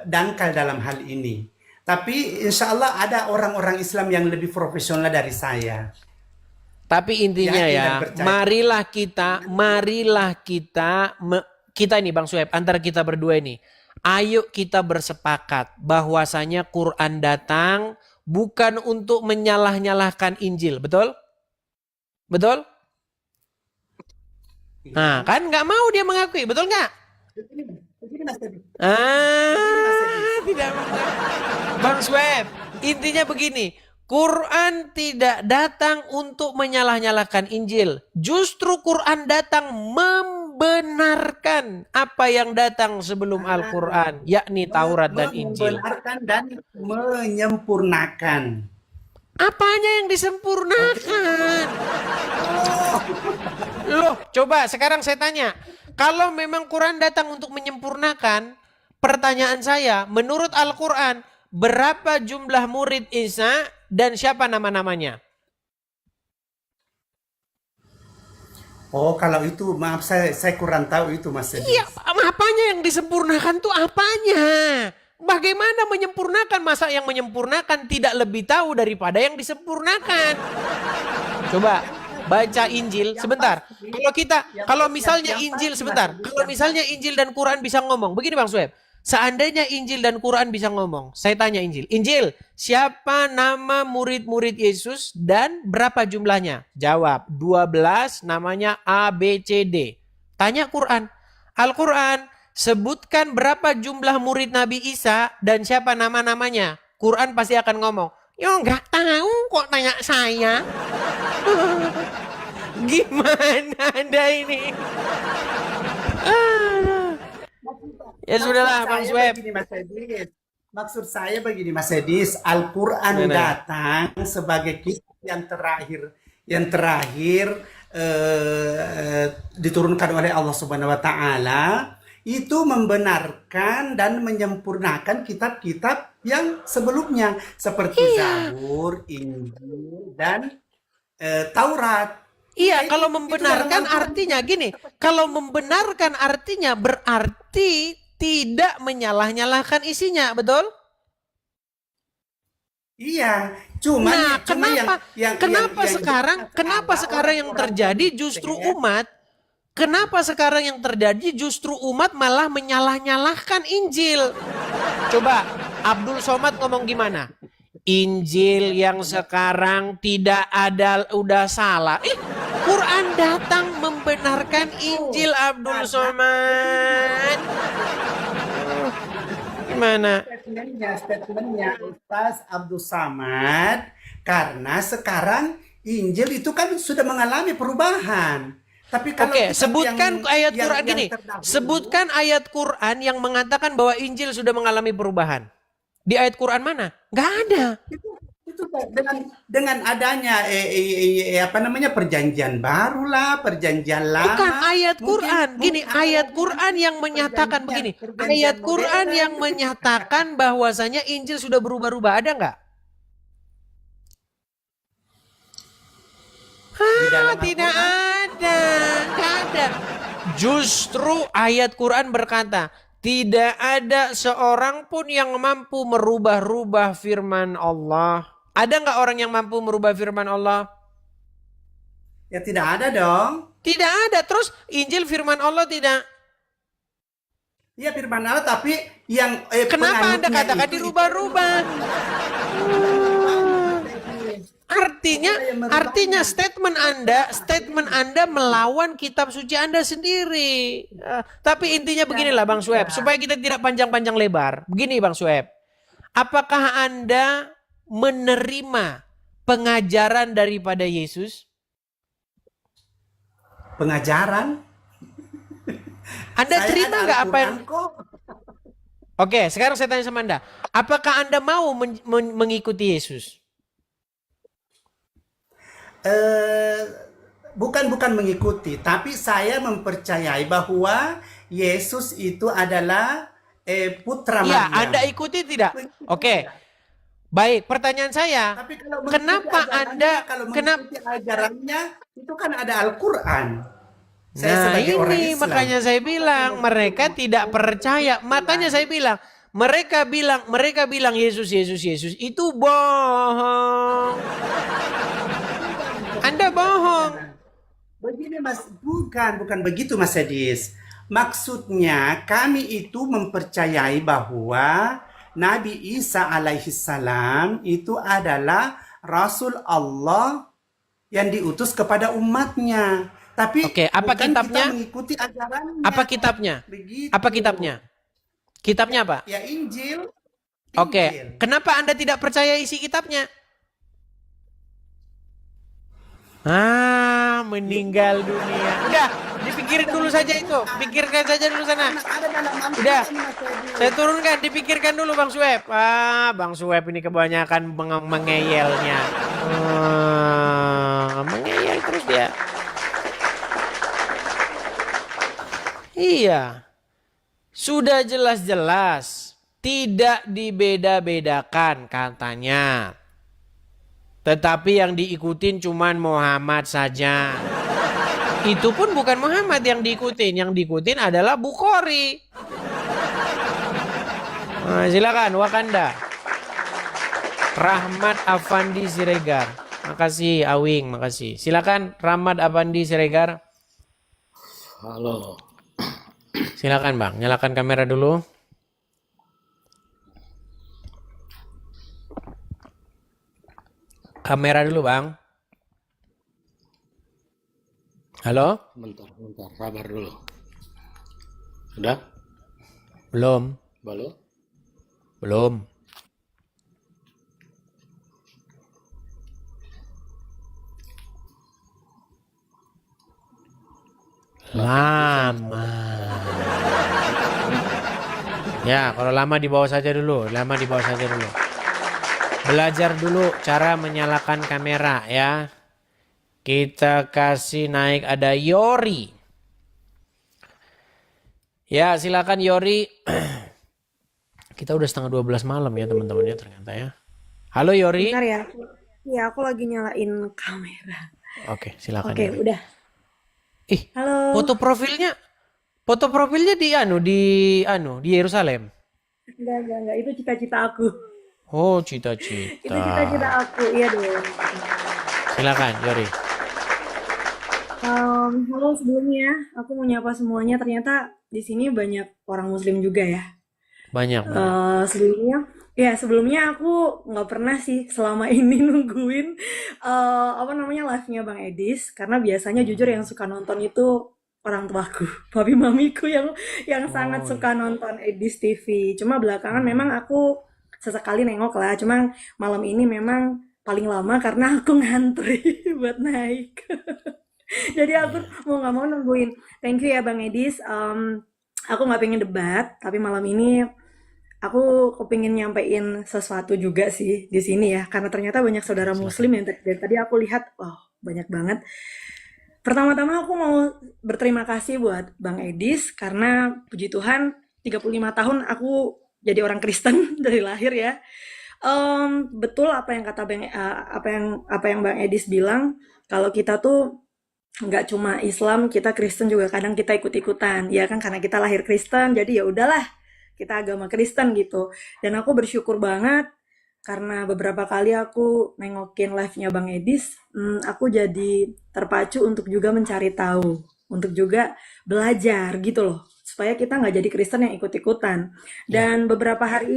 dangkal dalam hal ini. Tapi insya Allah ada orang-orang Islam yang lebih profesional dari saya. Tapi intinya Yakin dan ya, percaya. marilah kita ini Bang Sueb, antara kita berdua ini, ayo kita bersepakat bahwasanya Quran datang bukan untuk menyalah-nyalahkan Injil, betul? Betul? Nah, kan nggak mau dia mengakui, betul nggak? Begini, Mas Edis. Tidak benar. Bang Sweb, intinya begini, Quran tidak datang untuk menyalah-nyalahkan Injil. Justru Quran datang membenarkan apa yang datang sebelum Al-Quran, yakni Taurat dan Injil. Membenarkan dan menyempurnakan. Apanya yang disempurnakan? Loh, coba sekarang saya tanya. Kalau memang Quran datang untuk menyempurnakan, pertanyaan saya, menurut Al-Quran, berapa jumlah murid Isa dan siapa nama-namanya? Oh, kalau itu maaf saya kurang tahu itu Mas Edis. Iya, apanya yang disempurnakan tuh apanya? Bagaimana menyempurnakan? Masa yang menyempurnakan tidak lebih tahu daripada yang disempurnakan? Coba baca Injil sebentar. Kalau misalnya Injil sebentar. Kalau misalnya Injil dan Quran bisa ngomong. Begini Bang Sueb. Seandainya Injil dan Quran bisa ngomong. Saya tanya Injil. Injil, siapa nama murid-murid Yesus dan berapa jumlahnya? Jawab, 12 namanya A, B, C, D. Tanya Quran. Al-Quran, sebutkan berapa jumlah murid Nabi Isa dan siapa nama-namanya. Quran pasti akan ngomong. Ya nggak tahu kok tanya saya. Gimana Anda ini? Ya sudahlah Bang Sweb. Maksud saya begini Mas Edis, Al-Quran datang sebagai kitab yang terakhir diturunkan oleh Allah Subhanahu wa taala, itu membenarkan dan menyempurnakan kitab-kitab yang sebelumnya seperti Zabur, Injil dan Taurat. Iya, kalau membenarkan artinya gini, kalau membenarkan artinya berarti tidak menyalah-nyalahkan isinya, betul? Iya, cuma kenapa sekarang yang terjadi justru umat? Kenapa sekarang yang terjadi justru umat malah menyalah-nyalahkan Injil? Coba Abdul Somad ngomong gimana? Injil yang sekarang tidak ada, udah salah. Quran datang membenarkan Injil Abdul Somad. Gimana? Statementnya Ustaz Abdul Samad, karena sekarang Injil itu kan sudah mengalami perubahan. Tapi kalau sebutkan ayat Quran gini. Sebutkan ayat Quran yang mengatakan bahwa Injil sudah mengalami perubahan. Di ayat Quran mana? Nggak ada. Itu dengan adanya perjanjian baru lah, perjanjian lama. Bukan ayat Quran. Gini, ayat Quran yang menyatakan begini. Ayat Quran yang menyatakan bahwasanya Injil sudah berubah-ubah, ada nggak? Tidak ada. Nggak ada. Justru ayat Quran berkata, tidak ada seorang pun yang mampu merubah-rubah firman Allah. Ada nggak orang yang mampu merubah firman Allah? Ya tidak ada dong. Tidak ada. Terus Injil firman Allah tidak? Iya firman Allah, tapi yang kenapa Anda katakan dirubah-rubah? Artinya statement Anda melawan kitab suci Anda sendiri. Tapi intinya beginilah Bang Sueb, supaya kita tidak panjang-panjang lebar. Begini Bang Sueb, apakah Anda menerima pengajaran daripada Yesus? Pengajaran? Anda Saya terima ada nggak apa yang... Al-Quran kok. Oke, sekarang saya tanya sama Anda. Apakah Anda mau mengikuti Yesus? Bukan mengikuti, tapi saya mempercayai bahwa Yesus itu adalah putra Ya, Maryam. Anda ikuti tidak? Oke. Baik, pertanyaan saya. Tapi kalau mengikuti Kenapa ajarannya, Anda kenapa ajarannya itu kan ada Al-Quran. Saya Nah, sebagai orang ini Islam. makanya saya bilang mereka tidak percaya. Makanya saya bilang mereka bilang Yesus itu bohong. Anda bohong. Begini Mas, bukan begitu Mas Edis. Maksudnya kami itu mempercayai bahwa Nabi Isa alaihi salam itu adalah Rasul Allah yang diutus kepada umatnya. Tapi Oke, apa bukan kitabnya? kita mengikuti ajarannya. Apa kitabnya? Begitu. Apa kitabnya? Kitabnya apa? Ya Injil. Oke, Injil. kenapa Anda tidak percaya isi kitabnya? Meninggal dunia. Udah, dipikirin dulu saja itu. Pikirkan saja dulu sana. Ada dalam Al-Quran, Udah, Mas Edis. saya turunkan, dipikirkan dulu Bang Sueb. Bang Sueb ini kebanyakan mengeyelnya. Mengeyel terus dia. Iya. Sudah jelas-jelas tidak dibeda-bedakan katanya. Tetapi yang diikutin cuman Muhammad saja. Itu pun bukan Muhammad yang diikutin. Yang diikutin adalah Bukhari. Nah, silakan Wakanda. Rahmat Afandi Siregar. Makasih Awing, makasih. Silakan Rahmat Afandi Siregar. Halo. Silakan Bang, nyalakan kamera dulu. Kamera dulu Bang. Halo? Bentar, sabar dulu. Sudah? Belum. Belum? Belum. Lama. Ya, kalau lama di bawah saja dulu. Belajar dulu cara menyalakan kamera ya. Kita kasih naik, ada Yori. Ya, silakan Yori. Kita udah setengah 12 malam ya teman-teman ya ternyata ya. Halo Yori. Bentar ya, aku lagi nyalain kamera. Oke, silakan Oke, Yori. udah. Halo. Foto profilnya di Yerusalem. Enggak, itu cita-cita aku. Oh, Itu cita-cita. cita-cita aku, iya dong. Silakan Yori. Halo sebelumnya, aku mau nyapa semuanya. Ternyata di sini banyak orang Muslim juga ya. Banyak. Sebelumnya aku nggak pernah sih selama ini nungguin live-nya Bang Edis, karena biasanya jujur yang suka nonton itu orang tuaku, papi mamiku yang sangat suka nonton Edis TV. Cuma belakangan memang aku sesekali nengok lah. Cuma malam ini memang paling lama karena aku ngantri buat naik. Jadi aku mau nggak mau nungguin. Thank you ya Bang Edis. Aku nggak pengen debat, tapi malam ini aku kepingin nyampein sesuatu juga sih di sini ya, karena ternyata banyak saudara Muslim yang dari tadi aku lihat, banyak banget. Pertama-tama aku mau berterima kasih buat Bang Edis karena puji Tuhan 35 tahun aku jadi orang Kristen dari lahir ya. Betul apa yang kata apa yang Bang Edis bilang, kalau kita tuh nggak cuma Islam, kita Kristen juga kadang kita ikut-ikutan, ya kan, karena kita lahir Kristen, jadi ya udahlah kita agama Kristen gitu. Dan aku bersyukur banget karena beberapa kali aku nengokin live-nya Bang Edis, aku jadi terpacu untuk juga mencari tahu, untuk juga belajar gitu loh, supaya kita nggak jadi Kristen yang ikut-ikutan. Dan beberapa hari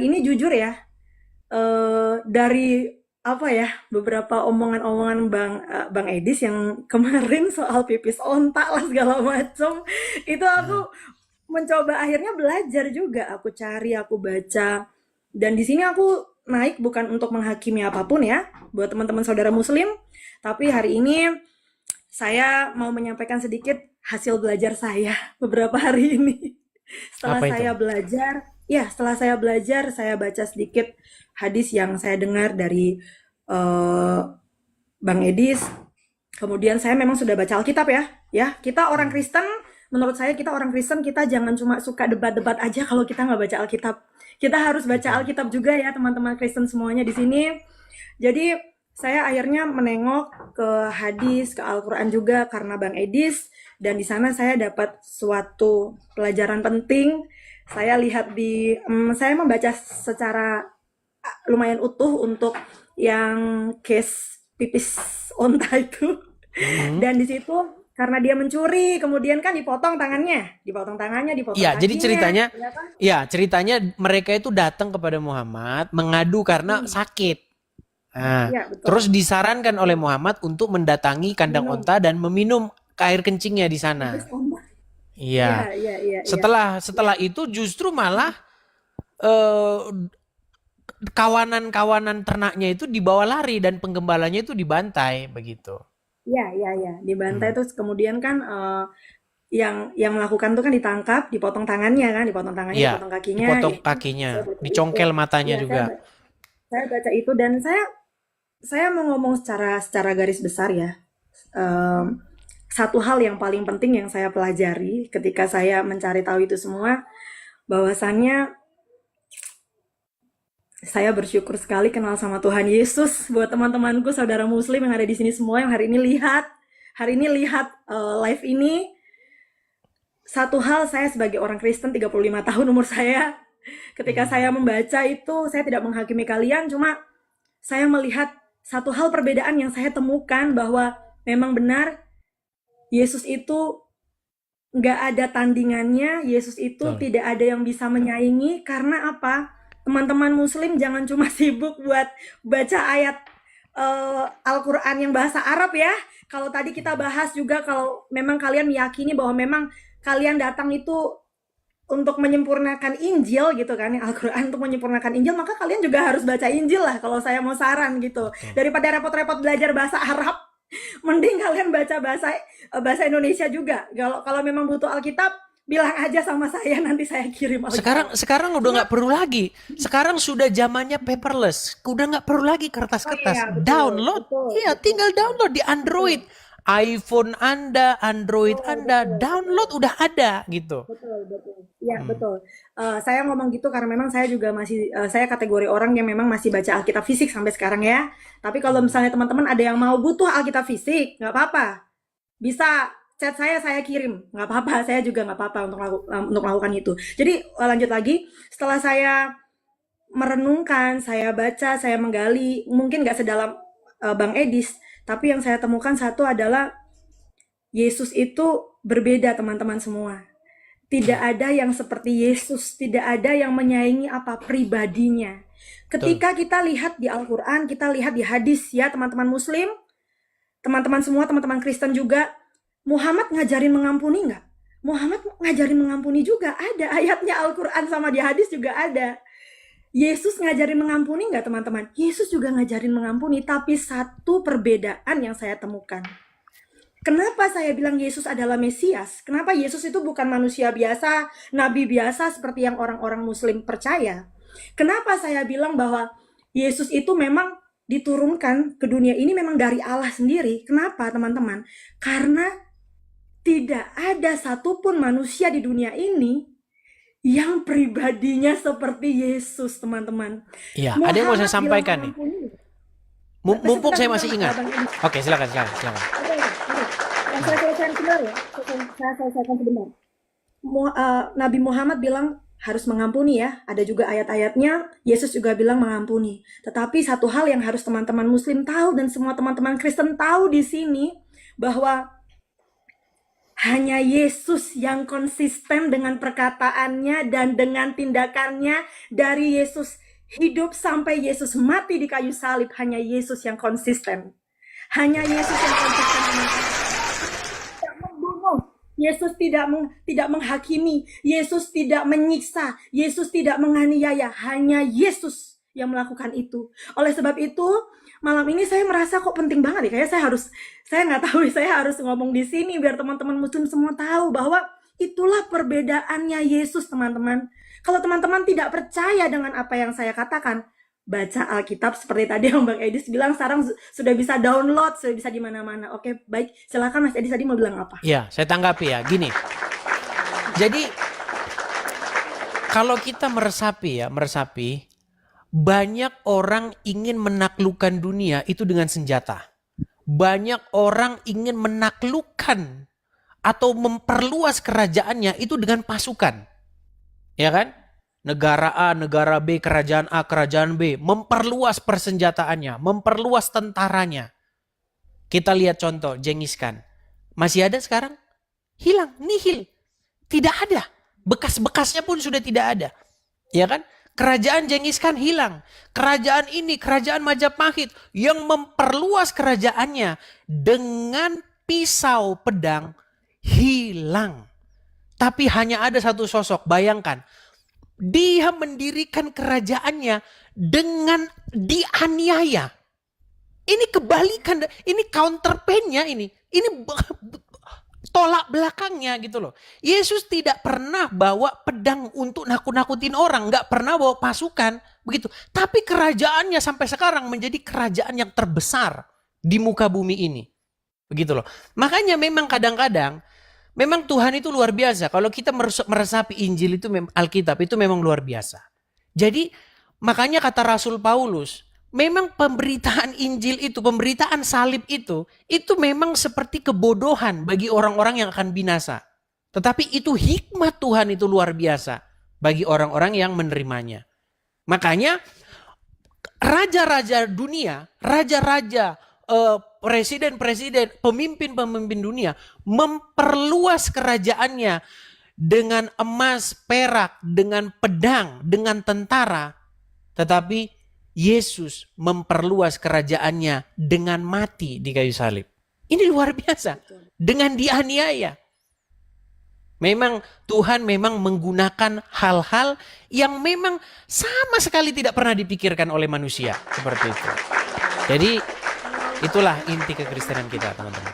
ini jujur ya, dari apa ya, beberapa omongan-omongan Bang Edis yang kemarin soal pipis onta lah segala macam, itu aku mencoba akhirnya belajar juga, aku cari, aku baca, dan di sini aku naik bukan untuk menghakimi apapun ya, buat teman-teman saudara Muslim, tapi hari ini saya mau menyampaikan sedikit hasil belajar saya beberapa hari ini. Setelah Apa itu? saya belajar, setelah saya belajar, saya baca sedikit hadis yang saya dengar dari eh, Bang Edis. Kemudian saya memang sudah baca Alkitab ya. Ya, kita orang Kristen, menurut saya kita orang Kristen, kita jangan cuma suka debat-debat aja kalau kita nggak baca Alkitab. Kita harus baca Alkitab juga ya, teman-teman Kristen semuanya di sini. Jadi saya akhirnya menengok ke hadis, ke Al-Quran juga karena Bang Edis, dan di sana saya dapat suatu pelajaran penting. Saya lihat saya membaca secara lumayan utuh untuk yang case pipis onta itu. Dan di situ karena dia mencuri, kemudian kan dipotong tangannya, dipotong Iya, jadi kakinya, ceritanya mereka itu datang kepada Muhammad mengadu karena sakit. Nah, ya betul. terus disarankan oleh Muhammad untuk mendatangi kandang Minum onta dan meminum air kencingnya di sana. pipis onta. Iya. Iya. Setelah itu justru malah eh, kawanan-kawanan ternaknya itu dibawa lari dan penggembalanya itu dibantai begitu. Iya. Dibantai Hmm. terus kemudian kan yang melakukan tuh kan ditangkap, dipotong tangannya, dipotong Iya, kakinya. dipotong Itu kakinya, saya baca itu. dicongkel matanya Iya, juga. saya baca itu dan saya mau ngomong secara garis besar ya. Em, Satu hal yang paling penting yang saya pelajari ketika saya mencari tahu itu semua, bahwasannya saya bersyukur sekali kenal sama Tuhan Yesus. Buat teman-temanku, saudara Muslim yang ada di sini semua yang hari ini lihat live ini, satu hal saya sebagai orang Kristen 35 tahun umur saya, ketika saya membaca itu, saya tidak menghakimi kalian, cuma saya melihat satu hal perbedaan yang saya temukan bahwa memang benar Yesus itu nggak ada tandingannya, Yesus itu Betul. tidak ada yang bisa menyaingi. Karena apa? Teman-teman Muslim jangan cuma sibuk buat baca ayat Al-Quran yang bahasa Arab ya. Kalau tadi kita bahas juga, kalau memang kalian meyakini bahwa memang kalian datang itu untuk menyempurnakan Injil gitu kan, Al-Quran untuk menyempurnakan Injil, maka kalian juga harus baca Injil lah kalau saya mau saran gitu. Daripada repot-repot belajar bahasa Arab, mending kalian baca bahasa Indonesia juga. Kalau memang butuh Alkitab, bilang aja sama saya, nanti saya kirim Alkitab. Sekarang udah nggak perlu lagi. Sekarang sudah zamannya paperless. Udah nggak perlu lagi kertas-kertas. Iya, betul, Download. betul, Iya, betul, tinggal download di Android. iPhone Anda, Android Anda, betul. download udah ada gitu. Betul. Iya, betul. Saya ngomong gitu karena memang saya juga masih, saya kategori orang yang memang masih baca Alkitab fisik sampai sekarang ya. Tapi kalau misalnya teman-teman ada yang mau butuh Alkitab fisik, nggak apa-apa. Bisa chat saya kirim. Nggak apa-apa, saya juga nggak apa-apa untuk melakukan itu. Jadi lanjut lagi, setelah saya merenungkan, saya baca, saya menggali, mungkin nggak sedalam Bang Edis, tapi yang saya temukan satu adalah Yesus itu berbeda teman-teman semua. Tidak ada yang seperti Yesus, tidak ada yang menyaingi apa pribadinya. Ketika kita lihat di Al-Quran, kita lihat di hadis ya teman-teman Muslim, teman-teman semua, teman-teman Kristen juga, Muhammad ngajarin mengampuni nggak? Muhammad ngajarin mengampuni juga, ada ayatnya Al-Quran sama di hadis juga ada. Yesus ngajarin mengampuni nggak teman-teman? Yesus juga ngajarin mengampuni, tapi satu perbedaan yang saya temukan. Kenapa saya bilang Yesus adalah Mesias? Kenapa Yesus itu bukan manusia biasa, nabi biasa seperti yang orang-orang Muslim percaya? Kenapa saya bilang bahwa Yesus itu memang diturunkan ke dunia ini memang dari Allah sendiri? Kenapa teman-teman? Karena tidak ada satupun manusia di dunia ini yang pribadinya seperti Yesus, teman-teman. Iya, ada yang mau saya sampaikan nih. Mumpung saya masih ingat. Sebentar. Oke, silakan. Saya selesaikan sebentar ya. Saya selesaikan sebentar. Nabi Muhammad bilang harus mengampuni ya. Ada juga ayat-ayatnya. Yesus juga bilang mengampuni. Tetapi satu hal yang harus teman-teman Muslim tahu dan semua teman-teman Kristen tahu di sini, bahwa hanya Yesus yang konsisten dengan perkataannya dan dengan tindakannya. Dari Yesus hidup sampai Yesus mati di kayu salib. Hanya Yesus yang konsisten. Hanya Yesus yang konsisten tidak membunuh. Yesus tidak menghakimi. Yesus tidak menyiksa. Yesus tidak menganiaya. Hanya Yesus yang melakukan itu. Oleh sebab itu, malam ini saya merasa kok penting banget ya. Kayaknya saya nggak tahu, saya harus ngomong di sini biar teman-teman muslim semua tahu bahwa itulah perbedaannya Yesus, teman-teman. Kalau teman-teman tidak percaya dengan apa yang saya katakan, baca Alkitab seperti tadi yang Bang Edis bilang, sekarang sudah bisa download, sudah bisa di mana-mana. Oke, baik. Silakan Mas Edis tadi mau bilang apa? Ya, saya tanggapi ya. Gini. Jadi kalau kita meresapi, banyak orang ingin menaklukkan dunia itu dengan senjata. Banyak orang ingin menaklukkan atau memperluas kerajaannya itu dengan pasukan. Ya kan? Negara A, negara B, kerajaan A, kerajaan B. Memperluas persenjataannya, memperluas tentaranya. Kita lihat contoh Genghis Khan. Masih ada sekarang? Hilang, nihil. Tidak ada. Bekas-bekasnya pun sudah tidak ada. Ya kan? Kerajaan Genghis Khan hilang. Kerajaan ini, kerajaan Majapahit yang memperluas kerajaannya dengan pisau pedang hilang. Tapi hanya ada satu sosok, bayangkan. Dia mendirikan kerajaannya dengan dianiaya. Ini kebalikan, ini counterpainnya ini. Ini tolak belakangnya gitu loh. Yesus tidak pernah bawa pedang untuk nakut-nakutin orang. Nggak pernah bawa pasukan. Begitu. Tapi kerajaannya sampai sekarang menjadi kerajaan yang terbesar di muka bumi ini. Begitu loh. Makanya memang kadang-kadang memang Tuhan itu luar biasa. Kalau kita meresapi Injil itu, Alkitab itu memang luar biasa. Jadi makanya kata Rasul Paulus, memang pemberitaan Injil itu, pemberitaan salib itu memang seperti kebodohan bagi orang-orang yang akan binasa. Tetapi itu hikmat Tuhan itu luar biasa bagi orang-orang yang menerimanya. Makanya raja-raja dunia, raja-raja, presiden-presiden, pemimpin-pemimpin dunia memperluas kerajaannya dengan emas, perak, dengan pedang, dengan tentara. Tetapi Yesus memperluas kerajaannya dengan mati di kayu salib. Ini luar biasa. Dengan dianiaya. Memang Tuhan memang menggunakan hal-hal yang memang sama sekali tidak pernah dipikirkan oleh manusia. Seperti itu. Jadi itulah inti kekristenan kita, teman-teman.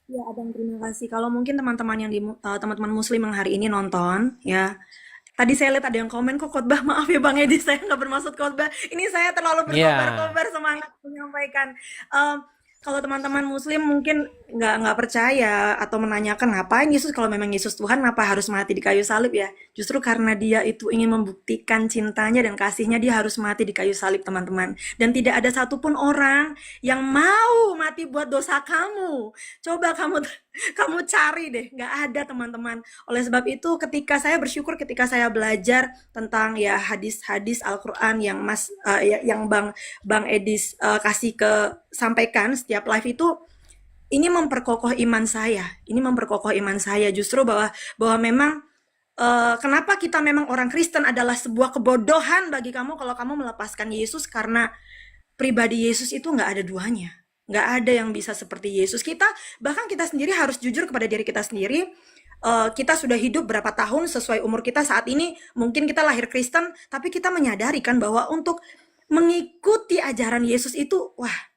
Ya, Abang, terima kasih. Kalau mungkin teman-teman yang teman-teman muslim yang hari ini nonton, ya. Tadi saya lihat ada yang komen, kok khotbah, maaf ya Bang Edi, saya nggak bermaksud khotbah. Ini saya terlalu berkobar-kobar semangat menyampaikan. Kalau teman-teman muslim mungkin nggak percaya atau menanyakan ngapain Yesus, kalau memang Yesus Tuhan kenapa harus mati di kayu salib ya? Justru karena dia itu ingin membuktikan cintanya dan kasihnya, dia harus mati di kayu salib, teman-teman. Dan tidak ada satupun orang yang mau mati buat dosa kamu. Coba kamu cari deh, nggak ada, teman-teman. Oleh sebab itu ketika saya bersyukur ketika saya belajar tentang ya hadis-hadis Al-Quran yang yang Bang Edis sampaikan setiap live itu, ini memperkokoh iman saya. Ini memperkokoh iman saya justru bahwa memang kenapa kita memang orang Kristen adalah sebuah kebodohan bagi kamu kalau kamu melepaskan Yesus, karena pribadi Yesus itu nggak ada duanya. Nggak ada yang bisa seperti Yesus. Bahkan kita sendiri harus jujur kepada diri kita sendiri. Kita sudah hidup berapa tahun sesuai umur kita saat ini. Mungkin kita lahir Kristen, tapi kita menyadari kan bahwa untuk mengikuti ajaran Yesus itu, wah,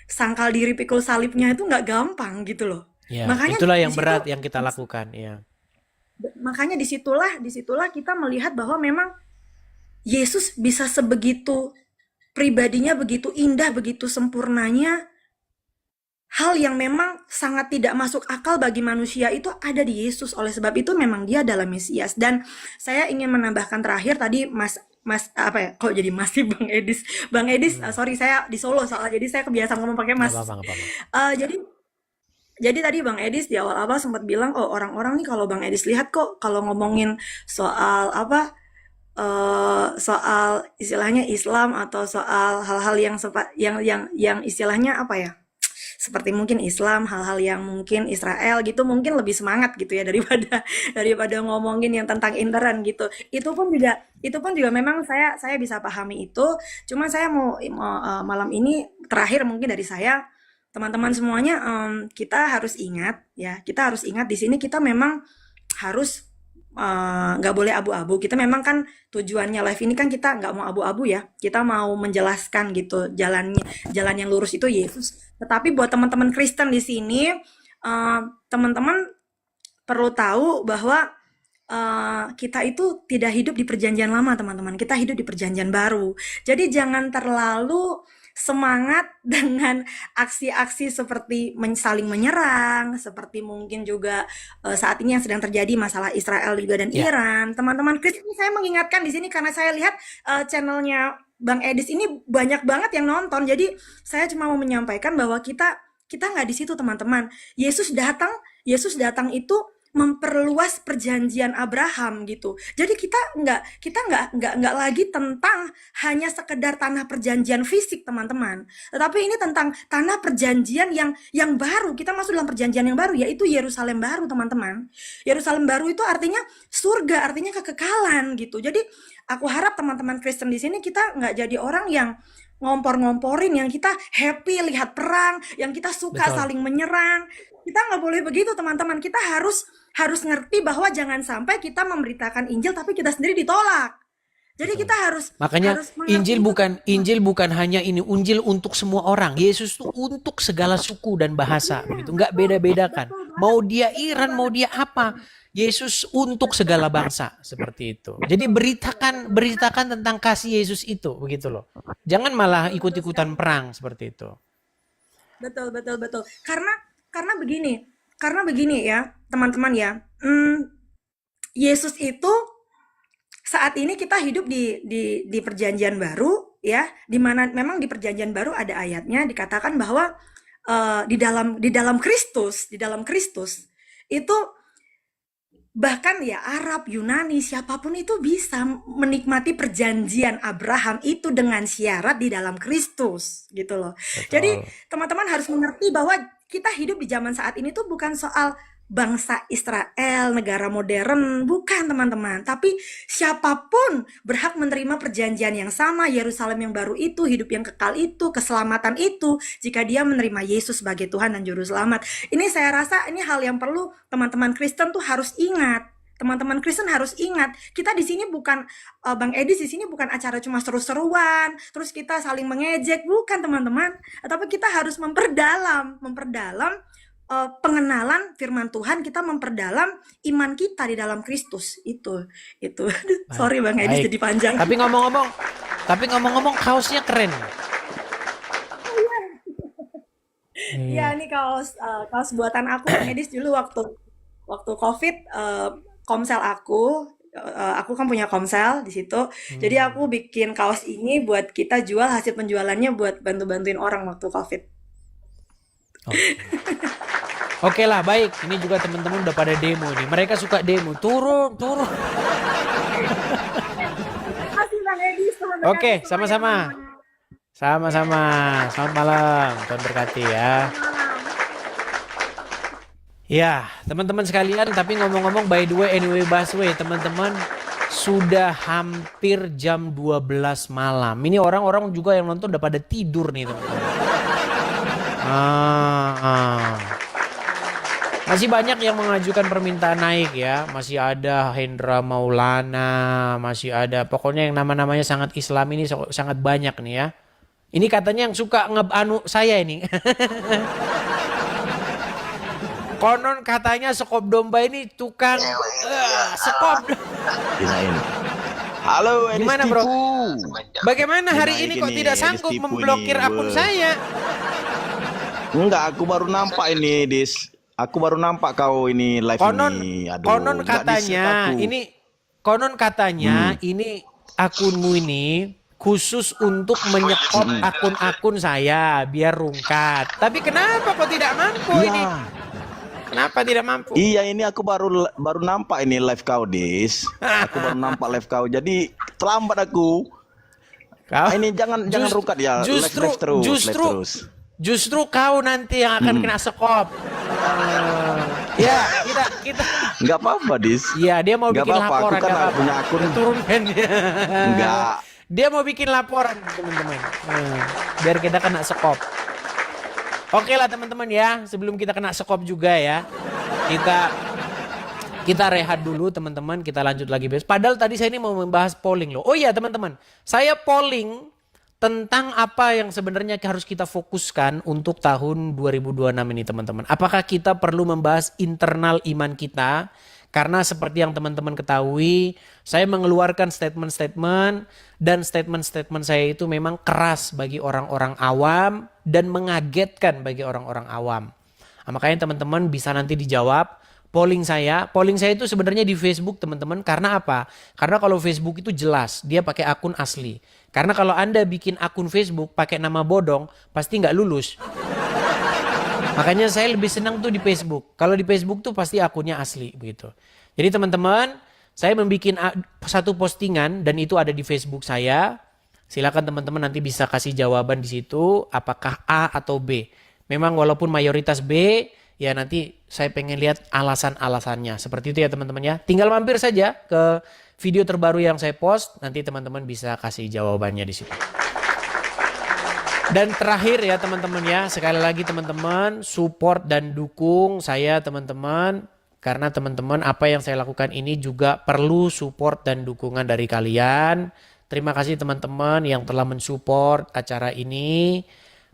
sangkal diri pikul salibnya itu nggak gampang gitu loh. Ya, makanya itulah yang berat yang kita lakukan. Ya. Makanya disitulah kita melihat bahwa memang Yesus bisa sebegitu pribadinya, begitu indah, begitu sempurnanya. Hal yang memang sangat tidak masuk akal bagi manusia itu ada di Yesus. Oleh sebab itu memang dia adalah Mesias. Dan saya ingin menambahkan terakhir tadi Mas apa ya, kok jadi masih Bang Edis, sorry, saya di Solo soalnya, jadi saya kebiasaan ngomong pakai Mas. Gak apa-apa. Jadi tadi Bang Edis di awal-awal sempat bilang, oh orang-orang nih kalau Bang Edis lihat kok kalau ngomongin soal soal istilahnya Islam atau soal hal-hal yang istilahnya apa ya, seperti mungkin Islam, hal-hal yang mungkin Israel gitu mungkin lebih semangat gitu ya daripada daripada ngomongin yang tentang intern gitu. Itu pun juga memang saya bisa pahami itu. Cuma saya mau malam ini terakhir mungkin dari saya, teman-teman semuanya, kita harus ingat ya, kita harus ingat di sini kita memang harus nggak boleh abu-abu. Kita memang kan tujuannya live ini kan kita nggak mau abu-abu ya. Kita mau menjelaskan gitu jalan yang lurus itu Yesus. Tetapi buat teman-teman Kristen di sini, teman-teman perlu tahu bahwa kita itu tidak hidup di perjanjian lama, teman-teman. Kita hidup di perjanjian baru. Jadi jangan terlalu semangat dengan aksi-aksi seperti saling menyerang, seperti mungkin juga saat ini yang sedang terjadi masalah Israel juga dan Ya, Iran. Teman-teman Kristen, saya mengingatkan di sini karena saya lihat channelnya Bang Edis ini banyak banget yang nonton. Jadi saya cuma mau menyampaikan bahwa kita nggak di situ, teman-teman. Yesus datang itu memperluas perjanjian Abraham gitu. Jadi kita nggak lagi tentang hanya sekedar tanah perjanjian fisik, teman-teman. Tetapi ini tentang tanah perjanjian yang baru. Kita masuk dalam perjanjian yang baru, yaitu Yerusalem baru, teman-teman. Yerusalem baru itu artinya surga, artinya kekekalan gitu. Jadi aku harap teman-teman Kristen di sini kita nggak jadi orang yang ngompor-ngomporin, yang kita happy lihat perang, yang kita suka betul. saling menyerang. Kita nggak boleh begitu, teman-teman. Kita harus ngerti bahwa jangan sampai kita memberitakan Injil tapi kita sendiri ditolak. Jadi Betul. kita harus Makanya harus mengerti itu. Injil bukan hanya ini, Injil untuk semua orang. Yesus tuh untuk segala suku dan bahasa, begitu. Nggak beda-bedakan. Betul banget. Mau dia Betul Iran, mau banget. dia apa, Yesus untuk segala bangsa, seperti itu. Jadi beritakan tentang kasih Yesus itu, begitu loh. Jangan malah Betul sekali. ikut-ikutan perang seperti itu. Betul, betul, betul. Karena begini ya, teman-teman ya. Yesus itu saat ini kita hidup di perjanjian baru ya, di mana memang di perjanjian baru ada ayatnya dikatakan bahwa di dalam Kristus itu bahkan ya Arab, Yunani, siapapun itu bisa menikmati perjanjian Abraham itu dengan syarat di dalam Kristus gitu loh. Jadi Betul. teman-teman harus mengerti bahwa kita hidup di zaman saat ini tuh bukan soal bangsa Israel, negara modern, bukan teman-teman. Tapi siapapun berhak menerima perjanjian yang sama, Yerusalem yang baru itu, hidup yang kekal itu, keselamatan itu, jika dia menerima Yesus sebagai Tuhan dan Juru Selamat. Ini saya rasa ini hal yang perlu teman-teman Kristen tuh harus ingat. Teman-teman Kristen harus ingat, kita di sini bukan Bang Edis di sini bukan acara cuma seru-seruan, terus kita saling mengejek, bukan teman-teman. Tapi kita harus memperdalam pengenalan firman Tuhan, kita memperdalam iman kita di dalam Kristus itu. Aduh, Baik, sorry Bang Edis baik. jadi panjang. Tapi ngomong-ngomong kaosnya keren. Iya, Iya. ini kaos buatan aku Bang Edis dulu waktu COVID, komsel aku kan punya komsel di situ. Jadi aku bikin kaos ini buat kita jual, hasil penjualannya buat bantu-bantuin orang waktu COVID. Oke. Oke lah, baik. Ini juga teman-teman udah pada demo nih. Mereka suka demo. Turun. Terima kasih Bang Edis, Tuhan berkati Oke, semuanya sama-sama. teman-teman. Sama-sama. Selamat malam. Tuhan berkati ya. Selamat malam. Ya, teman-teman sekalian, tapi ngomong-ngomong by the way, anyway, busway, teman-teman, sudah hampir jam 12 malam. Ini orang-orang juga yang nonton udah pada tidur nih, teman-teman. Masih banyak yang mengajukan permintaan naik ya. Masih ada Hendra Maulana, masih ada, pokoknya yang nama-namanya sangat Islam ini sangat banyak nih ya. Ini katanya yang suka saya ini. Konon katanya sekop domba ini tukang sekop. Kirain. Halo, Edis Gimana bro? tipu. Bagaimana hari Dinaik ini kok ini, tidak Edis sanggup tipu memblokir ini, akun weh. saya? Enggak, aku baru nampak ini, Edis. Aku baru nampak kau ini live Konon ini. Aduh, konon enggak katanya di-set aku. konon katanya ini akunmu ini khusus untuk menyekop akun-akun saya biar rungkat. Tapi kenapa kok tidak mampu ini? Iya. Kenapa tidak mampu? Iya, ini aku baru nampak ini live kau, Dis. Aku baru nampak live kau. Jadi terlambat aku. Kau Ini jangan Just- rungkat ya. justru Live terus, live justru terus. Justru kau nanti yang akan kena sekop. Ya, kita. Nggak apa-apa, Dis. Iya, dia mau Nggak bikin apa-apa, aku laporan. kan nggak apa-apa. punya akun. Turunkan dia. Nggak. Dia mau bikin laporan, teman-teman. Biar kita kena sekop. Oke lah teman-teman ya, sebelum kita kena sekop juga ya. Kita rehat dulu teman-teman, kita lanjut lagi besok. Padahal tadi saya ini mau membahas polling loh. Oh iya teman-teman, saya polling tentang apa yang sebenarnya harus kita fokuskan untuk tahun 2026 ini teman-teman. Apakah kita perlu membahas internal iman kita? Karena seperti yang teman-teman ketahui, saya mengeluarkan statement-statement dan statement-statement saya itu memang keras bagi orang-orang awam dan mengagetkan bagi orang-orang awam. Nah, makanya teman-teman bisa nanti dijawab polling saya. Polling saya itu sebenarnya di Facebook teman-teman. Karena apa? Karena kalau Facebook itu jelas, dia pakai akun asli. Karena kalau Anda bikin akun Facebook pakai nama bodong, pasti nggak lulus. Makanya saya lebih senang tuh di Facebook. Kalau di Facebook tuh pasti akunnya asli begitu. Jadi teman-teman, saya membuat satu postingan dan itu ada di Facebook saya. Silakan teman-teman nanti bisa kasih jawaban di situ apakah A atau B. Memang walaupun mayoritas B, ya nanti saya pengen lihat alasan-alasannya. Seperti itu ya teman-teman ya. Tinggal mampir saja ke video terbaru yang saya post, nanti teman-teman bisa kasih jawabannya di situ. Dan terakhir ya teman-teman ya, sekali lagi teman-teman support dan dukung saya teman-teman. Karena teman-teman apa yang saya lakukan ini juga perlu support dan dukungan dari kalian. Terima kasih teman-teman yang telah mensupport acara ini.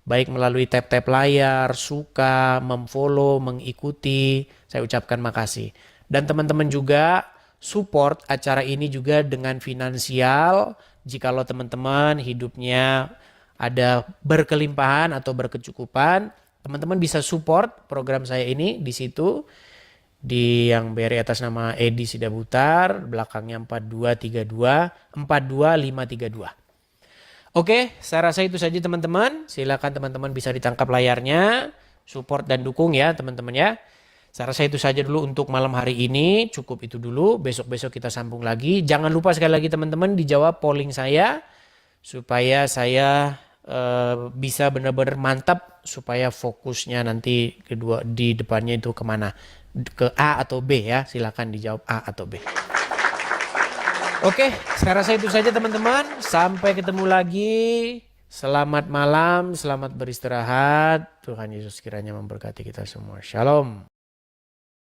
Baik melalui tap-tap layar, suka, memfollow, mengikuti. Saya ucapkan makasih. Dan teman-teman juga support acara ini juga dengan finansial. Jikalau teman-teman hidupnya ada berkelimpahan atau berkecukupan, teman-teman bisa support program saya ini di situ. Di yang BRI atas nama Edi Sidabutar, belakangnya 4232 42532. Oke, saya rasa itu saja teman-teman. Silakan teman-teman bisa ditangkap layarnya, support dan dukung ya teman-teman ya. Saya rasa itu saja dulu untuk malam hari ini, cukup itu dulu. Besok-besok kita sambung lagi. Jangan lupa sekali lagi teman-teman dijawab polling saya supaya saya bisa benar-benar mantap supaya fokusnya nanti kedua di depannya itu kemana, ke A atau B ya, silakan dijawab A atau B. Oke, saya rasa itu saja teman-teman, sampai ketemu lagi, selamat malam, selamat beristirahat, Tuhan Yesus kiranya memberkati kita semua, shalom.